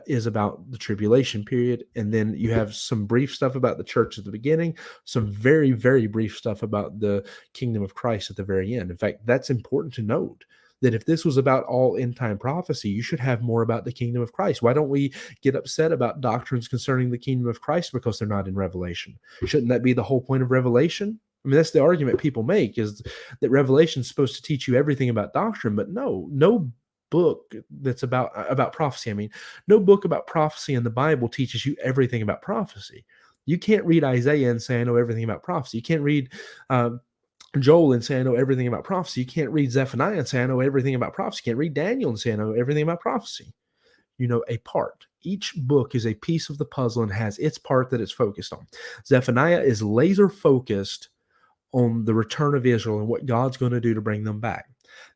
is about the tribulation period, and then you have some brief stuff about the church at the beginning, some very, very brief stuff about the kingdom of Christ at the very end. In fact, that's important to note, that if this was about all end-time prophecy, you should have more about the kingdom of Christ. Why don't we get upset about doctrines concerning the kingdom of Christ because they're not in Revelation? Shouldn't that be the whole point of Revelation? I mean, that's the argument people make, is that Revelation is supposed to teach you everything about doctrine, but no book that's about prophecy. I mean, no book about prophecy in the Bible teaches you everything about prophecy. You can't read Isaiah and say, I know everything about prophecy. You can't read Joel and say, I know everything about prophecy. You can't read Zephaniah and say, I know everything about prophecy. You can't read Daniel and say, I know everything about prophecy. You know a part. Each book is a piece of the puzzle and has its part that it's focused on. Zephaniah is laser focused on the return of Israel and what God's going to do to bring them back.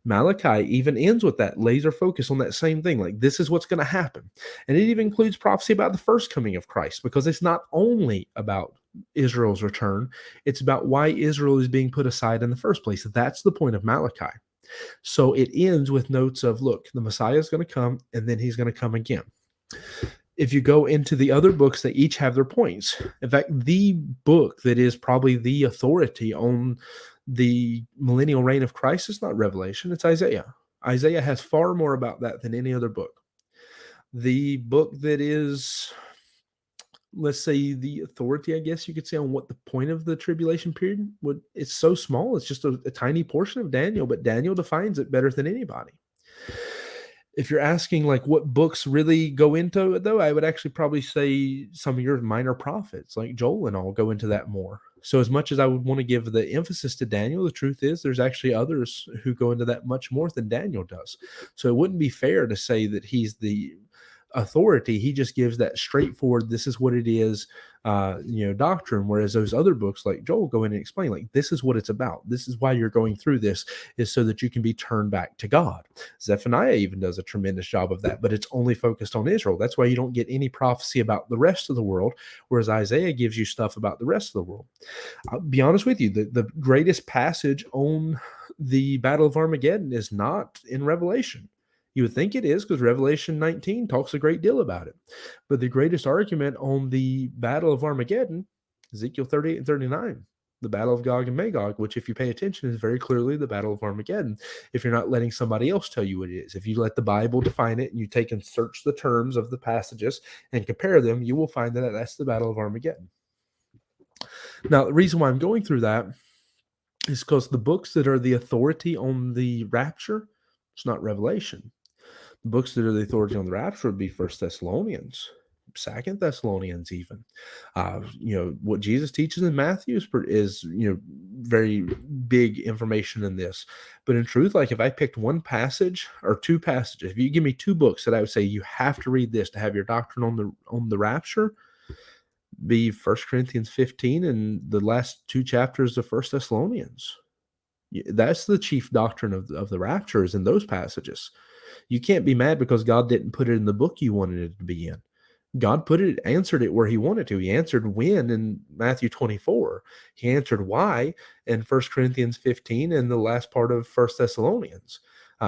Malachi even ends with that laser focus on that same thing. Like, this is what's going to happen. And it even includes prophecy about the first coming of Christ, because it's not only about Israel's return, it's about why Israel is being put aside in the first place. That's the point of Malachi. So it ends with notes of, look, the Messiah is going to come, and then he's going to come again. If you go into the other books, they each have their points. In fact, the book that is probably the authority on the millennial reign of Christ is not Revelation, it's Isaiah. Isaiah has far more about that than any other book. The book that is, let's say, the authority, I guess you could say, on what the point of the tribulation period would, it's so small, it's just a tiny portion of Daniel, but Daniel defines it better than anybody. If you're asking like what books really go into it, though, I would actually probably say some of your minor prophets like Joel and all go into that more. So as much as I would want to give the emphasis to Daniel, the truth is there's actually others who go into that much more than Daniel does. So it wouldn't be fair to say that he's the authority. He just gives that straightforward, this is what it is, doctrine. Whereas those other books like Joel go in and explain, like, this is what it's about. This is why you're going through this, is so that you can be turned back to God. Zephaniah even does a tremendous job of that, but it's only focused on Israel. That's why you don't get any prophecy about the rest of the world, whereas Isaiah gives you stuff about the rest of the world. I'll be honest with you, the greatest passage on the Battle of Armageddon is not in Revelation. You would think it is, because Revelation 19 talks a great deal about it. But the greatest argument on the Battle of Armageddon, Ezekiel 38 and 39, the Battle of Gog and Magog, which, if you pay attention, is very clearly the Battle of Armageddon. If you're not letting somebody else tell you what it is, if you let the Bible define it and you take and search the terms of the passages and compare them, you will find that that's the Battle of Armageddon. Now, the reason why I'm going through that is because the books that are the authority on the rapture, it's not Revelation. The books that are the authority on the rapture would be First Thessalonians, Second Thessalonians, even. What Jesus teaches in Matthew is very big information in this. But in truth, like, if I picked one passage or two passages, if you give me two books that I would say you have to read this to have your doctrine on the rapture, be 1 Corinthians 15 and the last two chapters of First Thessalonians. That's the chief doctrine of the rapture, is in those passages. You can't be mad because God didn't put it in the book you wanted it to be in. God answered it where he wanted to. He answered when in Matthew 24. He answered why in 1 Corinthians 15 and the last part of 1 Thessalonians.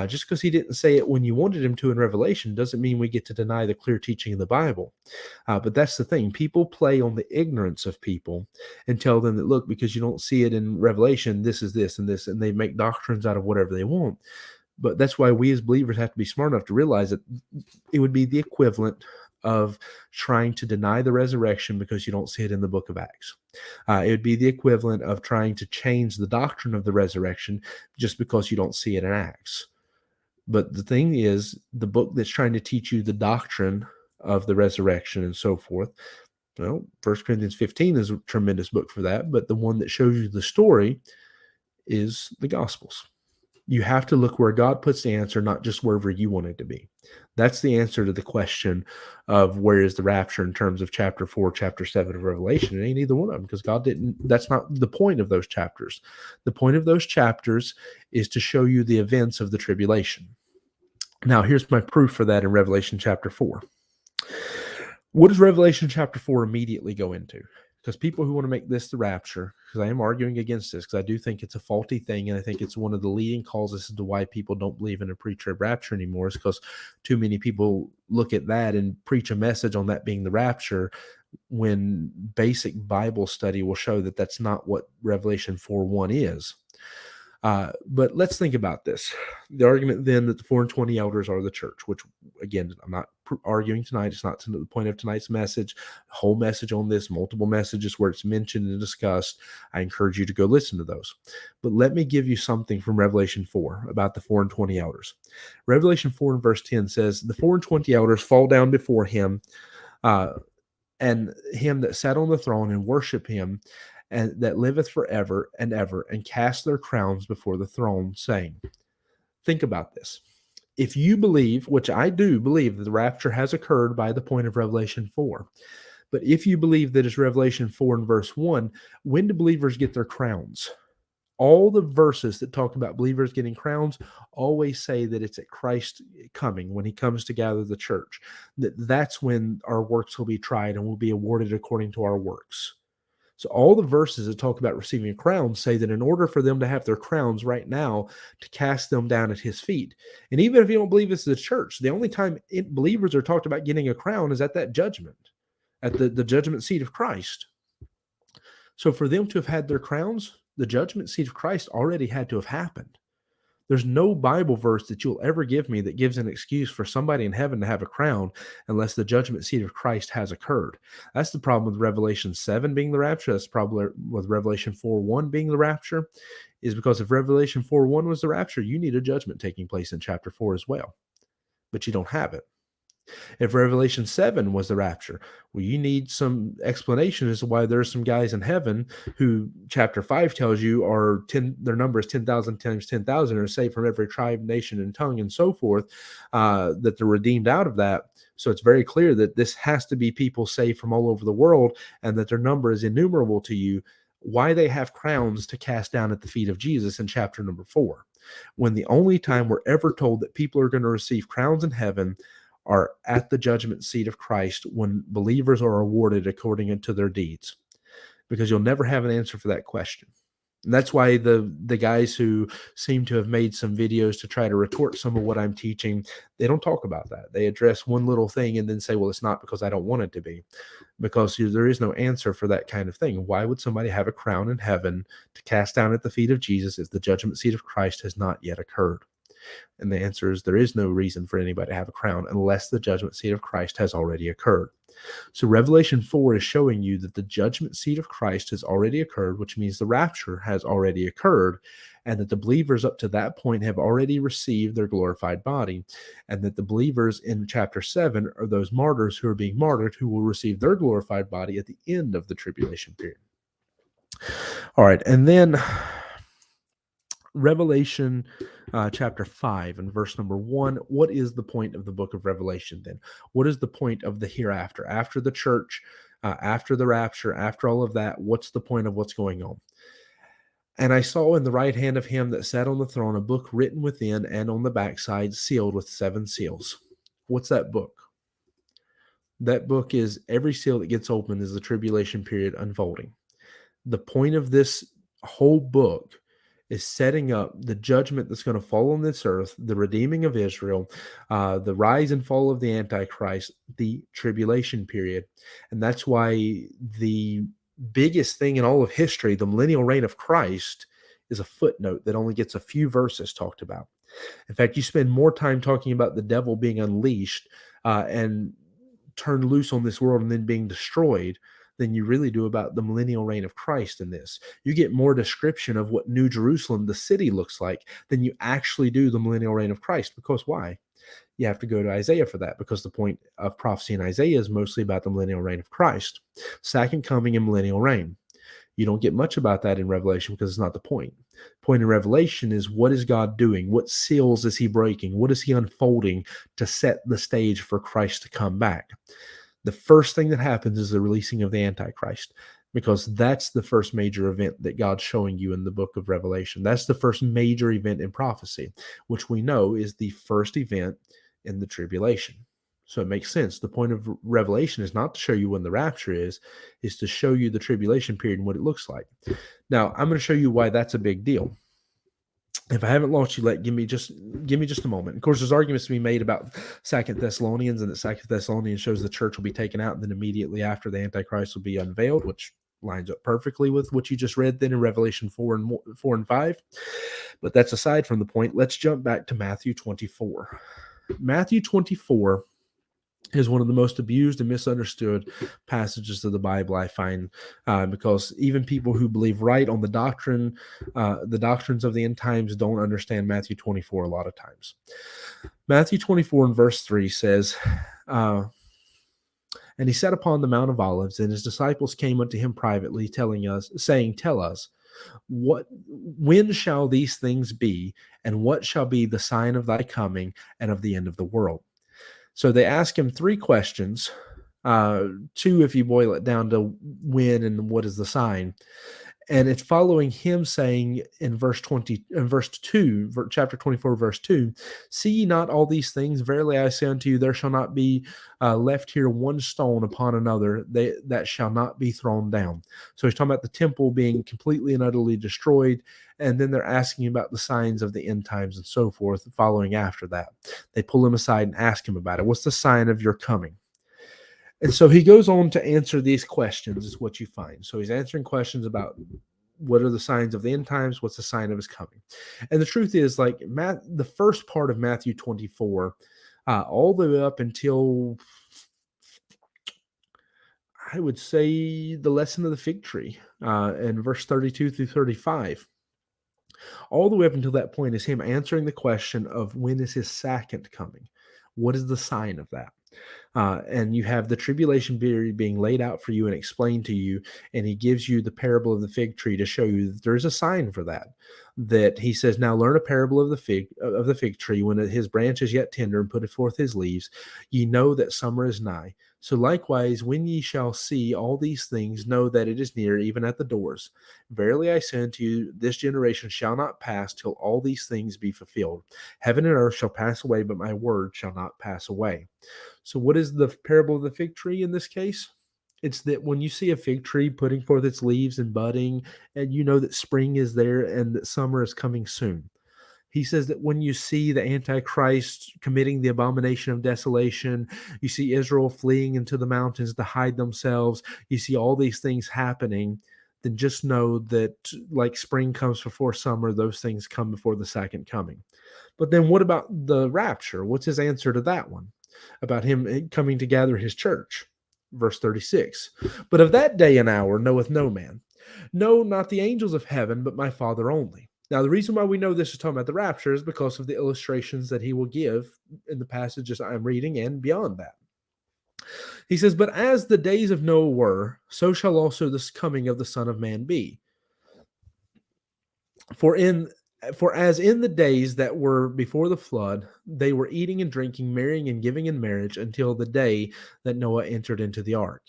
Just because he didn't say it when you wanted him to in Revelation doesn't mean we get to deny the clear teaching of the Bible. But that's the thing. People play on the ignorance of people and tell them that, look, because you don't see it in Revelation, this is this and this, and they make doctrines out of whatever they want. But that's why we as believers have to be smart enough to realize that it would be the equivalent of trying to deny the resurrection because you don't see it in the book of Acts. It would be the equivalent of trying to change the doctrine of the resurrection just because you don't see it in Acts. But the thing is, the book that's trying to teach you the doctrine of the resurrection and so forth, 1 Corinthians 15 is a tremendous book for that, but the one that shows you the story is the Gospels. You have to look where God puts the answer, not just wherever you want it to be. That's the answer to the question of where is the rapture in terms of chapter 4, chapter 7 of Revelation. It ain't either one of them, because God didn't. That's not the point of those chapters. The point of those chapters is to show you the events of the tribulation. Now, here's my proof for that in Revelation chapter 4. What does Revelation chapter 4 immediately go into? Because people who want to make this the rapture, because I am arguing against this, because I do think it's a faulty thing, and I think it's one of the leading causes as to why people don't believe in a pre-trib rapture anymore, is because too many people look at that and preach a message on that being the rapture, when basic Bible study will show that that's not what Revelation 4:1 is. But let's think about this. The argument then that the 4 and 20 elders are the church, which, again, I'm not arguing tonight. It's not to the point of tonight's message. The whole message on this, multiple messages where it's mentioned and discussed. I encourage you to go listen to those. But let me give you something from Revelation 4 about the 4 and 20 elders. Revelation 4 and verse 10 says, the 4 and 20 elders fall down before him, and him that sat on the throne, and worship him, and that liveth forever and ever, and cast their crowns before the throne, saying, think about this. If you believe, which I do believe, that the rapture has occurred by the point of Revelation 4, but if you believe that it's Revelation 4 and verse 1, when do believers get their crowns? All the verses that talk about believers getting crowns always say that it's at Christ coming, when he comes to gather the church. That's when our works will be tried and will be awarded according to our works. So all the verses that talk about receiving a crown say that in order for them to have their crowns right now, to cast them down at his feet. And even if you don't believe it's the church, the only time believers are talked about getting a crown is at that judgment, at the judgment seat of Christ. So for them to have had their crowns, the judgment seat of Christ already had to have happened. There's no Bible verse that you'll ever give me that gives an excuse for somebody in heaven to have a crown unless the judgment seat of Christ has occurred. That's the problem with Revelation 7 being the rapture. That's the problem with Revelation 4:1 being the rapture, is because if Revelation 4:1 was the rapture, you need a judgment taking place in chapter 4 as well. But you don't have it. If Revelation 7 was the rapture, well, you need some explanation as to why there's some guys in heaven who chapter 5 tells you are 10, their number is 10,000 times 10,000, are saved from every tribe, nation, and tongue, and so forth, that they're redeemed out of that. So it's very clear that this has to be people saved from all over the world and that their number is innumerable to you. Why they have crowns to cast down at the feet of Jesus in chapter number 4, when the only time we're ever told that people are going to receive crowns in heaven are at the judgment seat of Christ when believers are awarded according to their deeds, because you'll never have an answer for that question. And that's why the guys who seem to have made some videos to try to retort some of what I'm teaching, they don't talk about that. They address one little thing and then say, well, it's not because I don't want it to be, because there is no answer for that kind of thing. Why would somebody have a crown in heaven to cast down at the feet of Jesus if the judgment seat of Christ has not yet occurred? And the answer is there is no reason for anybody to have a crown unless the judgment seat of Christ has already occurred. So Revelation 4 is showing you that the judgment seat of Christ has already occurred, which means the rapture has already occurred, and that the believers up to that point have already received their glorified body, and that the believers in chapter 7 are those martyrs who are being martyred who will receive their glorified body at the end of the tribulation period. All right, and then Revelation chapter 5 and verse number 1. What is the point of the book of Revelation then? What is the point of the hereafter? After the church, after the rapture, after all of that, what's the point of what's going on? And I saw in the right hand of him that sat on the throne a book written within and on the backside, sealed with 7 seals. What's that book? That book is every seal that gets opened is the tribulation period unfolding. The point of this whole book is setting up the judgment that's going to fall on this earth, the redeeming of Israel, the rise and fall of the Antichrist, the tribulation period. And that's why the biggest thing in all of history, the millennial reign of Christ, is a footnote that only gets a few verses talked about. In fact, you spend more time talking about the devil being unleashed and turned loose on this world and then being destroyed than you really do about the millennial reign of Christ in this. You get more description of what New Jerusalem, the city, looks like than you actually do the millennial reign of Christ. Because why? You have to go to Isaiah for that, because the point of prophecy in Isaiah is mostly about the millennial reign of Christ. Second coming and millennial reign. You don't get much about that in Revelation because it's not the point. Point in Revelation is, what is God doing? What seals is he breaking? What is he unfolding to set the stage for Christ to come back? The first thing that happens is the releasing of the Antichrist, because that's the first major event that God's showing you in the book of Revelation. That's the first major event in prophecy, which we know is the first event in the tribulation. So it makes sense. The point of Revelation is not to show you when the rapture is to show you the tribulation period and what it looks like. Now, I'm going to show you why that's a big deal. If I haven't lost you, give me just a moment. Of course, there's arguments to be made about 2 Thessalonians, and that 2 Thessalonians shows the church will be taken out, and then immediately after the Antichrist will be unveiled, which lines up perfectly with what you just read then in Revelation 4 and 5. But that's aside from the point. Let's jump back to Matthew 24. Matthew 24 is one of the most abused and misunderstood passages of the Bible, I find, because even people who believe right on the doctrines of the end times don't understand Matthew 24 a lot of times. Matthew 24 and verse 3 says, and he sat upon the Mount of Olives, and his disciples came unto him privately, saying, Tell us, when shall these things be, and what shall be the sign of thy coming and of the end of the world? So they ask him 3 questions, 2 if you boil it down to when and what is the sign. And it's following him saying in chapter 24, verse 2, see ye not all these things? Verily I say unto you, there shall not be left here one stone upon another that shall not be thrown down. So he's talking about the temple being completely and utterly destroyed. And then they're asking about the signs of the end times and so forth following after that. They pull him aside and ask him about it. What's the sign of your coming? And so he goes on to answer these questions, is what you find. So he's answering questions about what are the signs of the end times, what's the sign of his coming. And the truth is, the first part of Matthew 24, all the way up until, I would say, the lesson of the fig tree, in verse 32 through 35. All the way up until that point is him answering the question of when is his second coming? What is the sign of that? And you have the tribulation period being laid out for you and explained to you, and he gives you the parable of the fig tree to show you that there's a sign for that. That he says, "Now learn a parable of the fig tree. When his branch is yet tender and putteth forth his leaves, ye know that summer is nigh. So likewise, when ye shall see all these things, know that it is near, even at the doors. Verily I say unto you, this generation shall not pass till all these things be fulfilled. Heaven and earth shall pass away, but my word shall not pass away." So, what is the parable of the fig tree in this case? It's that when you see a fig tree putting forth its leaves and budding, and you know that spring is there and that summer is coming soon. He says that when you see the Antichrist committing the abomination of desolation, you see Israel fleeing into the mountains to hide themselves, you see all these things happening, then just know that like spring comes before summer, those things come before the second coming. But then what about the rapture? What's his answer to that one? About him coming to gather his church. Verse 36. But of that day and hour knoweth no man. No, not the angels of heaven, but my Father only. Now, the reason why we know this is talking about the rapture is because of the illustrations that he will give in the passages I'm reading and beyond that. He says, "But as the days of Noah were, so shall also this coming of the Son of Man be. For in for as in the days that were before the flood, they were eating and drinking, marrying and giving in marriage until the day that Noah entered into the ark,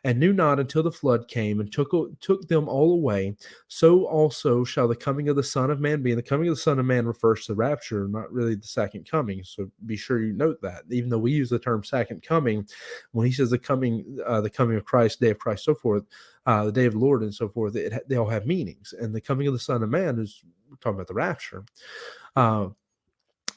and knew not until the flood came and took them all away. So also shall the coming of the Son of Man be." And the coming of the Son of Man refers to the rapture, not really the second coming. So be sure you note that. Even though we use the term second coming, when he says the coming of Christ, day of Christ, so forth, the day of the Lord, and so forth, they all have meanings. And the coming of the Son of Man is, we're talking about the rapture. Uh,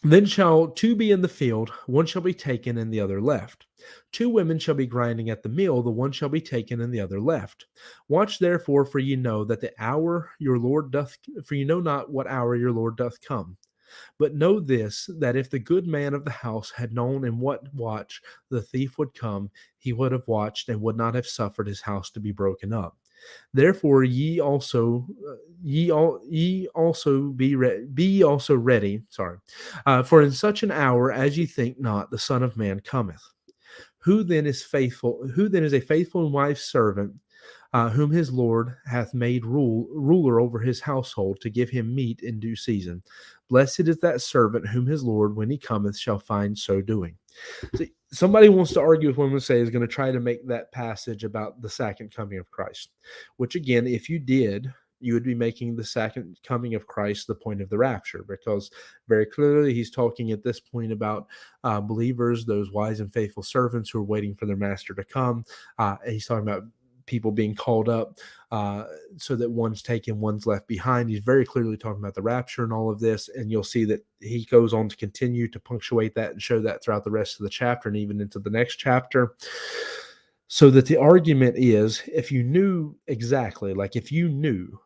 then shall two be in the field, one shall be taken and the other left. Two women shall be grinding at the mill, the one shall be taken and the other left. Watch therefore, for ye know that the hour your Lord doth, for ye know not what hour your Lord doth come. But know this, that if the good man of the house had known in what watch the thief would come, he would have watched and would not have suffered his house to be broken up. Therefore ye also be ye also ready. Sorry, for in such an hour as ye think not, the Son of Man cometh. Who then is faithful? Who then is a faithful and wise servant, whom his Lord hath made ruler over his household, to give him meat in due season? Blessed is that servant whom his Lord, when he cometh, shall find so doing. See, somebody wants to argue with what I'm going to say is going to try to make that passage about the second coming of Christ, which again, if you did, you would be making the second coming of Christ the point of the rapture, because very clearly he's talking at this point about believers, those wise and faithful servants who are waiting for their master to come. He's talking about people being called up so that one's taken, one's left behind. He's very clearly talking about the rapture and all of this, and you'll see that he goes on to continue to punctuate that and show that throughout the rest of the chapter and even into the next chapter. So that the argument is, if you knew exactly, like if you knew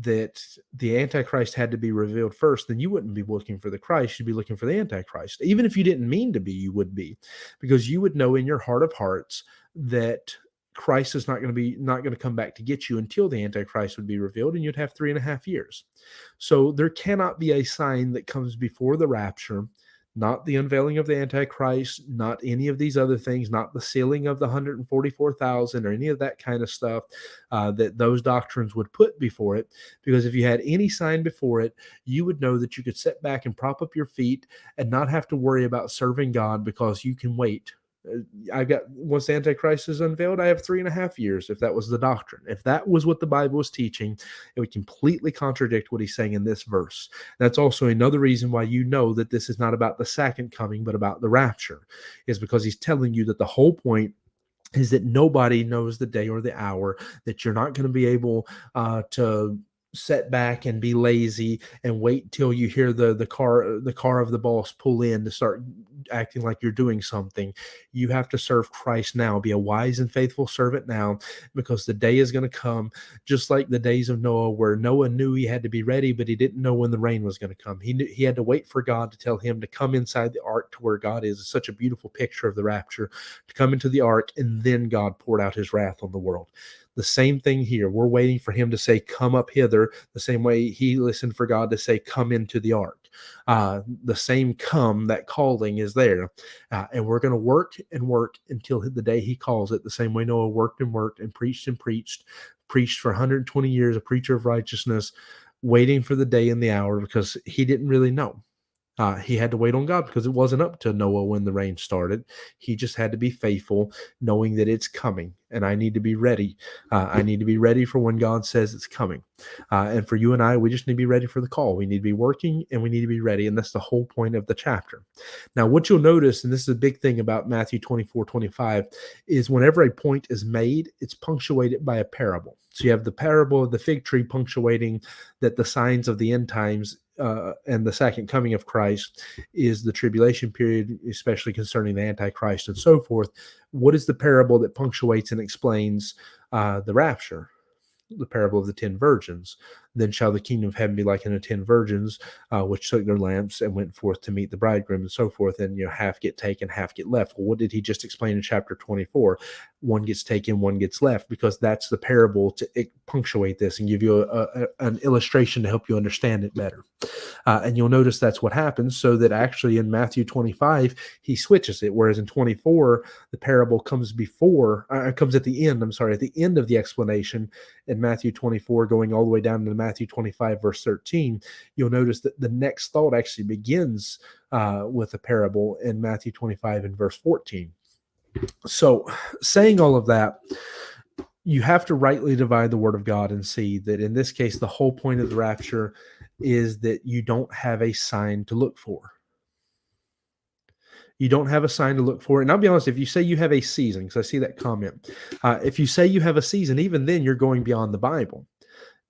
that the Antichrist had to be revealed first, then you wouldn't be looking for the Christ, you'd be looking for the Antichrist. Even if you didn't mean to be, you would be, because you would know in your heart of hearts that Christ is not going to come back to get you until the Antichrist would be revealed, and you'd have 3.5 years. So there cannot be a sign that comes before the rapture, not the unveiling of the Antichrist, not any of these other things, not the sealing of the 144,000 or any of that kind of stuff that those doctrines would put before it. Because if you had any sign before it, you would know that you could sit back and prop up your feet and not have to worry about serving God, because you can wait. Once the Antichrist is unveiled, I have 3.5 years. If that was the doctrine, if that was what the Bible was teaching, it would completely contradict what he's saying in this verse. That's also another reason why you know that this is not about the second coming, but about the rapture, is because he's telling you that the whole point is that nobody knows the day or the hour, that you're not going to be able to sit back and be lazy and wait till you hear the car of the boss pull in to start acting like you're doing something. You have to serve Christ now. Be a wise and faithful servant now, because the day is going to come, just like the days of Noah, where Noah knew he had to be ready, but he didn't know when the rain was going to come. He knew he had to wait for God to tell him to come inside the ark to where God is. It's such a beautiful picture of the rapture, to come into the ark, and then God poured out his wrath on the world. The same thing here. We're waiting for him to say, come up hither, the same way he listened for God to say, come into the ark. The same come, that calling is there. And we're going to work and work until the day he calls it, the same way Noah worked and preached preached for 120 years, a preacher of righteousness, waiting for the day and the hour because he didn't really know. He had to wait on God because it wasn't up to Noah when the rain started. He just had to be faithful, knowing that it's coming, and I need to be ready. I need to be ready for when God says it's coming. And for you and I, we just need to be ready for the call. We need to be working, and we need to be ready, and that's the whole point of the chapter. Now, what you'll notice, and this is a big thing about Matthew 24:25, is whenever a point is made, it's punctuated by a parable. So you have the parable of the fig tree punctuating that the signs of the end times and the second coming of Christ is the tribulation period, especially concerning the Antichrist and so forth. What is the parable that punctuates and explains the rapture? The parable of the 10 virgins. Then shall the kingdom of heaven be like unto 10 virgins, which took their lamps and went forth to meet the bridegroom, and so forth. And half get taken, half get left. Well, what did he just explain in chapter 24? One gets taken, one gets left, because that's the parable to punctuate this and give you an illustration to help you understand it better. And you'll notice that's what happens, so that actually in Matthew 25, he switches it, whereas in 24, the parable comes comes at the end, at the end of the explanation in Matthew 24, going all the way down to Matthew 25, verse 13, you'll notice that the next thought actually begins with a parable in Matthew 25 and verse 14. So saying all of that, you have to rightly divide the word of God and see that in this case, the whole point of the rapture is that you don't have a sign to look for. You don't have a sign to look for. And I'll be honest, if you say you have a season, because I see that comment, if you say you have a season, even then you're going beyond the Bible,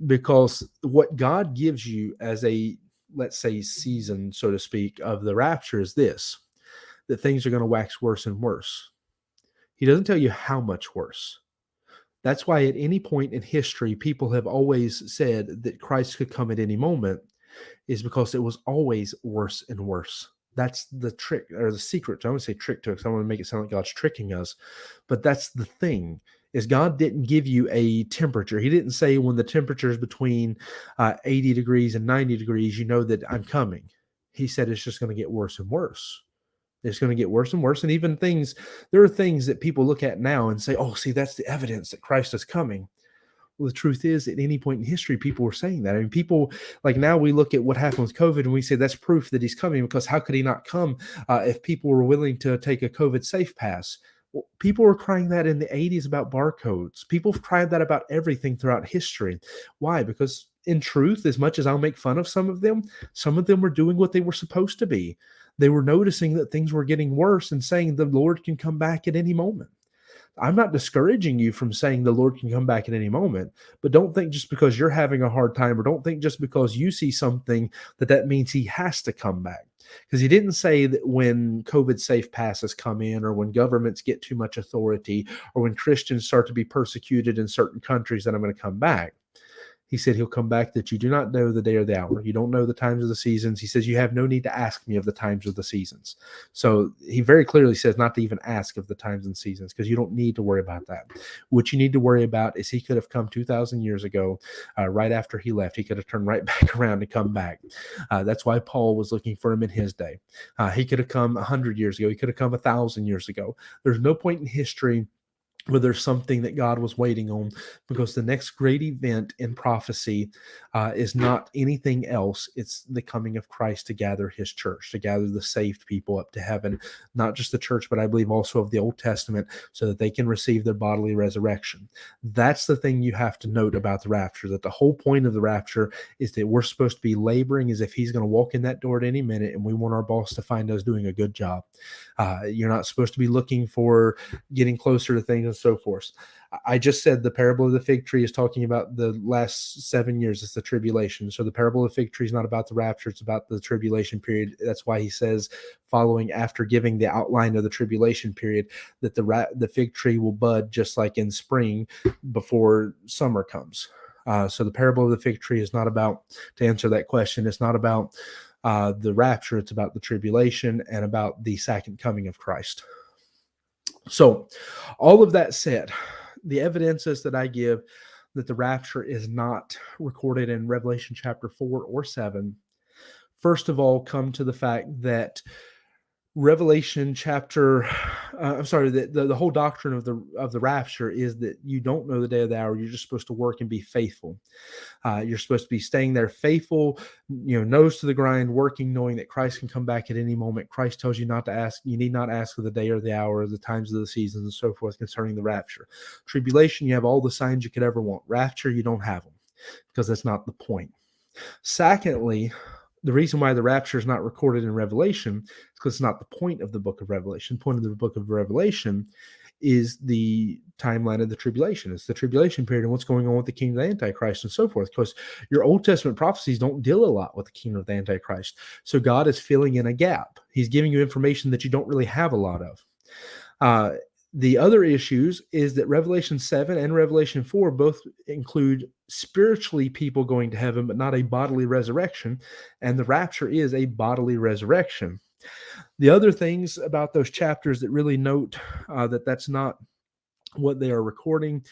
because what God gives you as a, let's say, season, so to speak, of the rapture is this, that things are going to wax worse and worse. He doesn't tell you how much worse. That's why at any point in history, people have always said that Christ could come at any moment, is because it was always worse and worse. That's the trick, or the secret. I don't want to say trick to it, because I want to make it sound like God's tricking us. But that's the thing, is God didn't give you a temperature. He didn't say when the temperature is between 80 degrees and 90 degrees, you know that I'm coming. He said it's just going to get worse and worse. It's going to get worse and worse. And even there are things that people look at now and say, oh, see, that's the evidence that Christ is coming. Well, the truth is, at any point in history, people were saying that. I mean, people, like now we look at what happened with COVID and we say that's proof that he's coming, because how could he not come if people were willing to take a COVID safe pass? Well, people were crying that in the 80s about barcodes. People have cried that about everything throughout history. Why? Because in truth, as much as I'll make fun of some of them were doing what they were supposed to be. They were noticing that things were getting worse and saying the Lord can come back at any moment. I'm not discouraging you from saying the Lord can come back at any moment, but don't think just because you're having a hard time, or don't think just because you see something that means he has to come back. Because he didn't say that when COVID safe passes come in, or when governments get too much authority, or when Christians start to be persecuted in certain countries, that I'm going to come back. He said he'll come back, that you do not know the day or the hour. You don't know the times of the seasons. He says you have no need to ask me of the times of the seasons. So he very clearly says not to even ask of the times and seasons, because you don't need to worry about that. What you need to worry about is he could have come 2,000 years ago, right after he left. He could have turned right back around and come back. That's why Paul was looking for him in his day. He could have come 100 years ago. He could have come 1,000 years ago. There's no point in history where there's something that God was waiting on, because the next great event in prophecy is not anything else. It's the coming of Christ to gather his church, to gather the saved people up to heaven, not just the church, but I believe also of the Old Testament, so that they can receive their bodily resurrection. That's the thing you have to note about the rapture, that the whole point of the rapture is that we're supposed to be laboring as if he's going to walk in that door at any minute, and we want our boss to find us doing a good job. You're not supposed to be looking for getting closer to things and so forth. I just said the parable of the fig tree is talking about the last 7 years. It's the tribulation. So the parable of the fig tree is not about the rapture. It's about the tribulation period. That's why he says, following after giving the outline of the tribulation period, that the fig tree will bud just like in spring before summer comes. So the parable of the fig tree is not about, to answer that question, it's not about the rapture. It's about the tribulation and about the second coming of Christ. So all of that said, the evidences that I give that the rapture is not recorded in Revelation chapter 4 or 7, first of all, come to the fact that Revelation chapter, I'm sorry, the whole doctrine of the rapture is that you don't know the day or the hour. You're just supposed to work and be faithful. You're supposed to be staying there faithful, nose to the grind, working, knowing that Christ can come back at any moment. Christ tells you not to ask. You need not ask for the day or the hour, the times of the seasons, and so forth concerning the rapture. Tribulation, you have all the signs you could ever want. Rapture, you don't have them because that's not the point. Secondly, the reason why the rapture is not recorded in Revelation is because it's not the point of the book of Revelation. The point of the book of Revelation is the timeline of the tribulation. It's the tribulation period and what's going on with the kingdom of the Antichrist and so forth, because your Old Testament prophecies don't deal a lot with the kingdom of the Antichrist. So God is filling in a gap. He's giving you information that you don't really have a lot of. The other issues is that Revelation 7 and Revelation 4 both include spiritually people going to heaven, but not a bodily resurrection. And the rapture is a bodily resurrection. The other things about those chapters that really note that's not what they are recording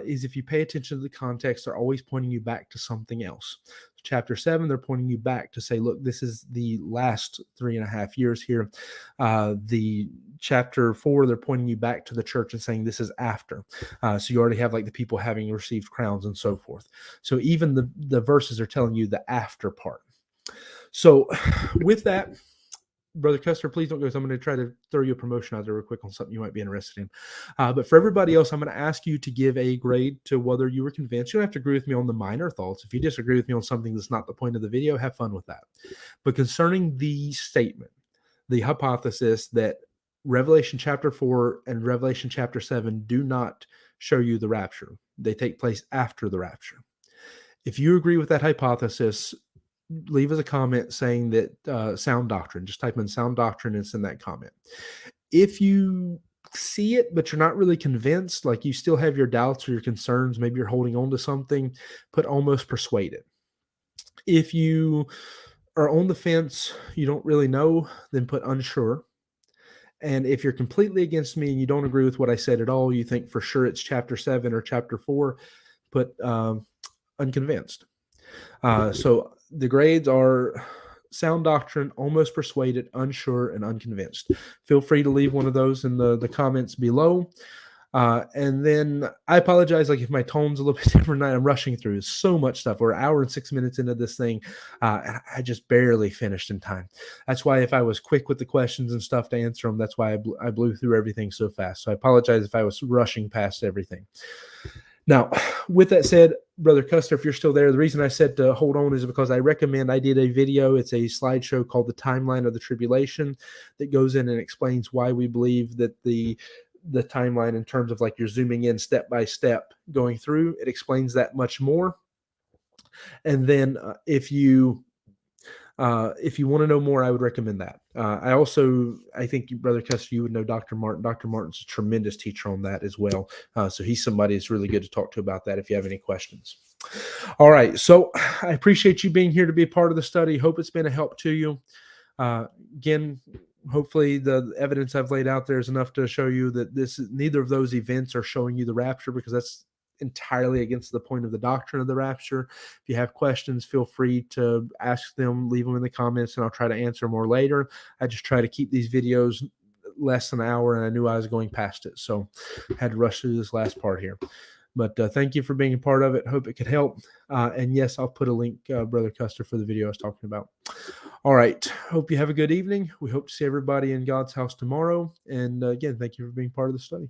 is if you pay attention to the context, they're always pointing you back to something else. Chapter 7, they're pointing you back to say, look, this is the last 3.5 years here. The chapter 4, they're pointing you back to the church and saying this is after. So you already have like the people having received crowns and so forth. So even the verses are telling you the after part. So with that, Brother Custer, please don't go. So I'm going to try to throw you a promotion out there real quick on something you might be interested in. But for everybody else, I'm going to ask you to give a grade to whether you were convinced. You don't have to agree with me on the minor thoughts. If you disagree with me on something that's not the point of the video, have fun with that. But concerning the statement, the hypothesis that Revelation chapter 4 and Revelation chapter 7 do not show you the rapture. They take place after the rapture. If you agree with that hypothesis, leave us a comment saying that sound doctrine. Just type in sound doctrine and send that comment. If you see it, but you're not really convinced, like you still have your doubts or your concerns, maybe you're holding on to something, put almost persuaded. If you are on the fence, you don't really know, then put unsure. And if you're completely against me and you don't agree with what I said at all, you think for sure it's chapter 7 or chapter 4, put unconvinced. So the grades are sound doctrine, almost persuaded, unsure, and unconvinced. Feel free to leave one of those in the comments below. And then I apologize, like if my tone's a little bit different tonight, I'm rushing through so much stuff. We're 1 hour and 6 minutes into this thing, and I just barely finished in time. That's why if I was quick with the questions and stuff to answer them, that's why I blew through everything so fast. So I apologize if I was rushing past everything. Now, with that said, Brother Custer, if you're still there, the reason I said to hold on is because I did a video. It's a slideshow called The Timeline of the Tribulation that goes in and explains why we believe that the timeline in terms of like you're zooming in step by step going through, it explains that much more. And then if you want to know more, I would recommend that. I think, Brother Custer, you would know Dr. Martin. Dr. Martin's a tremendous teacher on that as well. So he's somebody that's really good to talk to about that if you have any questions. All right. So I appreciate you being here to be a part of the study. Hope it's been a help to you. Again, hopefully the evidence I've laid out there is enough to show you that neither of those events are showing you the rapture, because that's entirely against the point of the doctrine of the rapture. If you have questions, feel free to ask them, leave them in the comments, and I'll try to answer more later. I just try to keep these videos less than an hour, and I knew I was going past it, so I had to rush through this last part here. But thank you for being a part of it. Hope it could help. And yes, I'll put a link, Brother Custer, for the video I was talking about. All right. Hope you have a good evening. We hope to see everybody in God's house tomorrow. And again, thank you for being part of the study.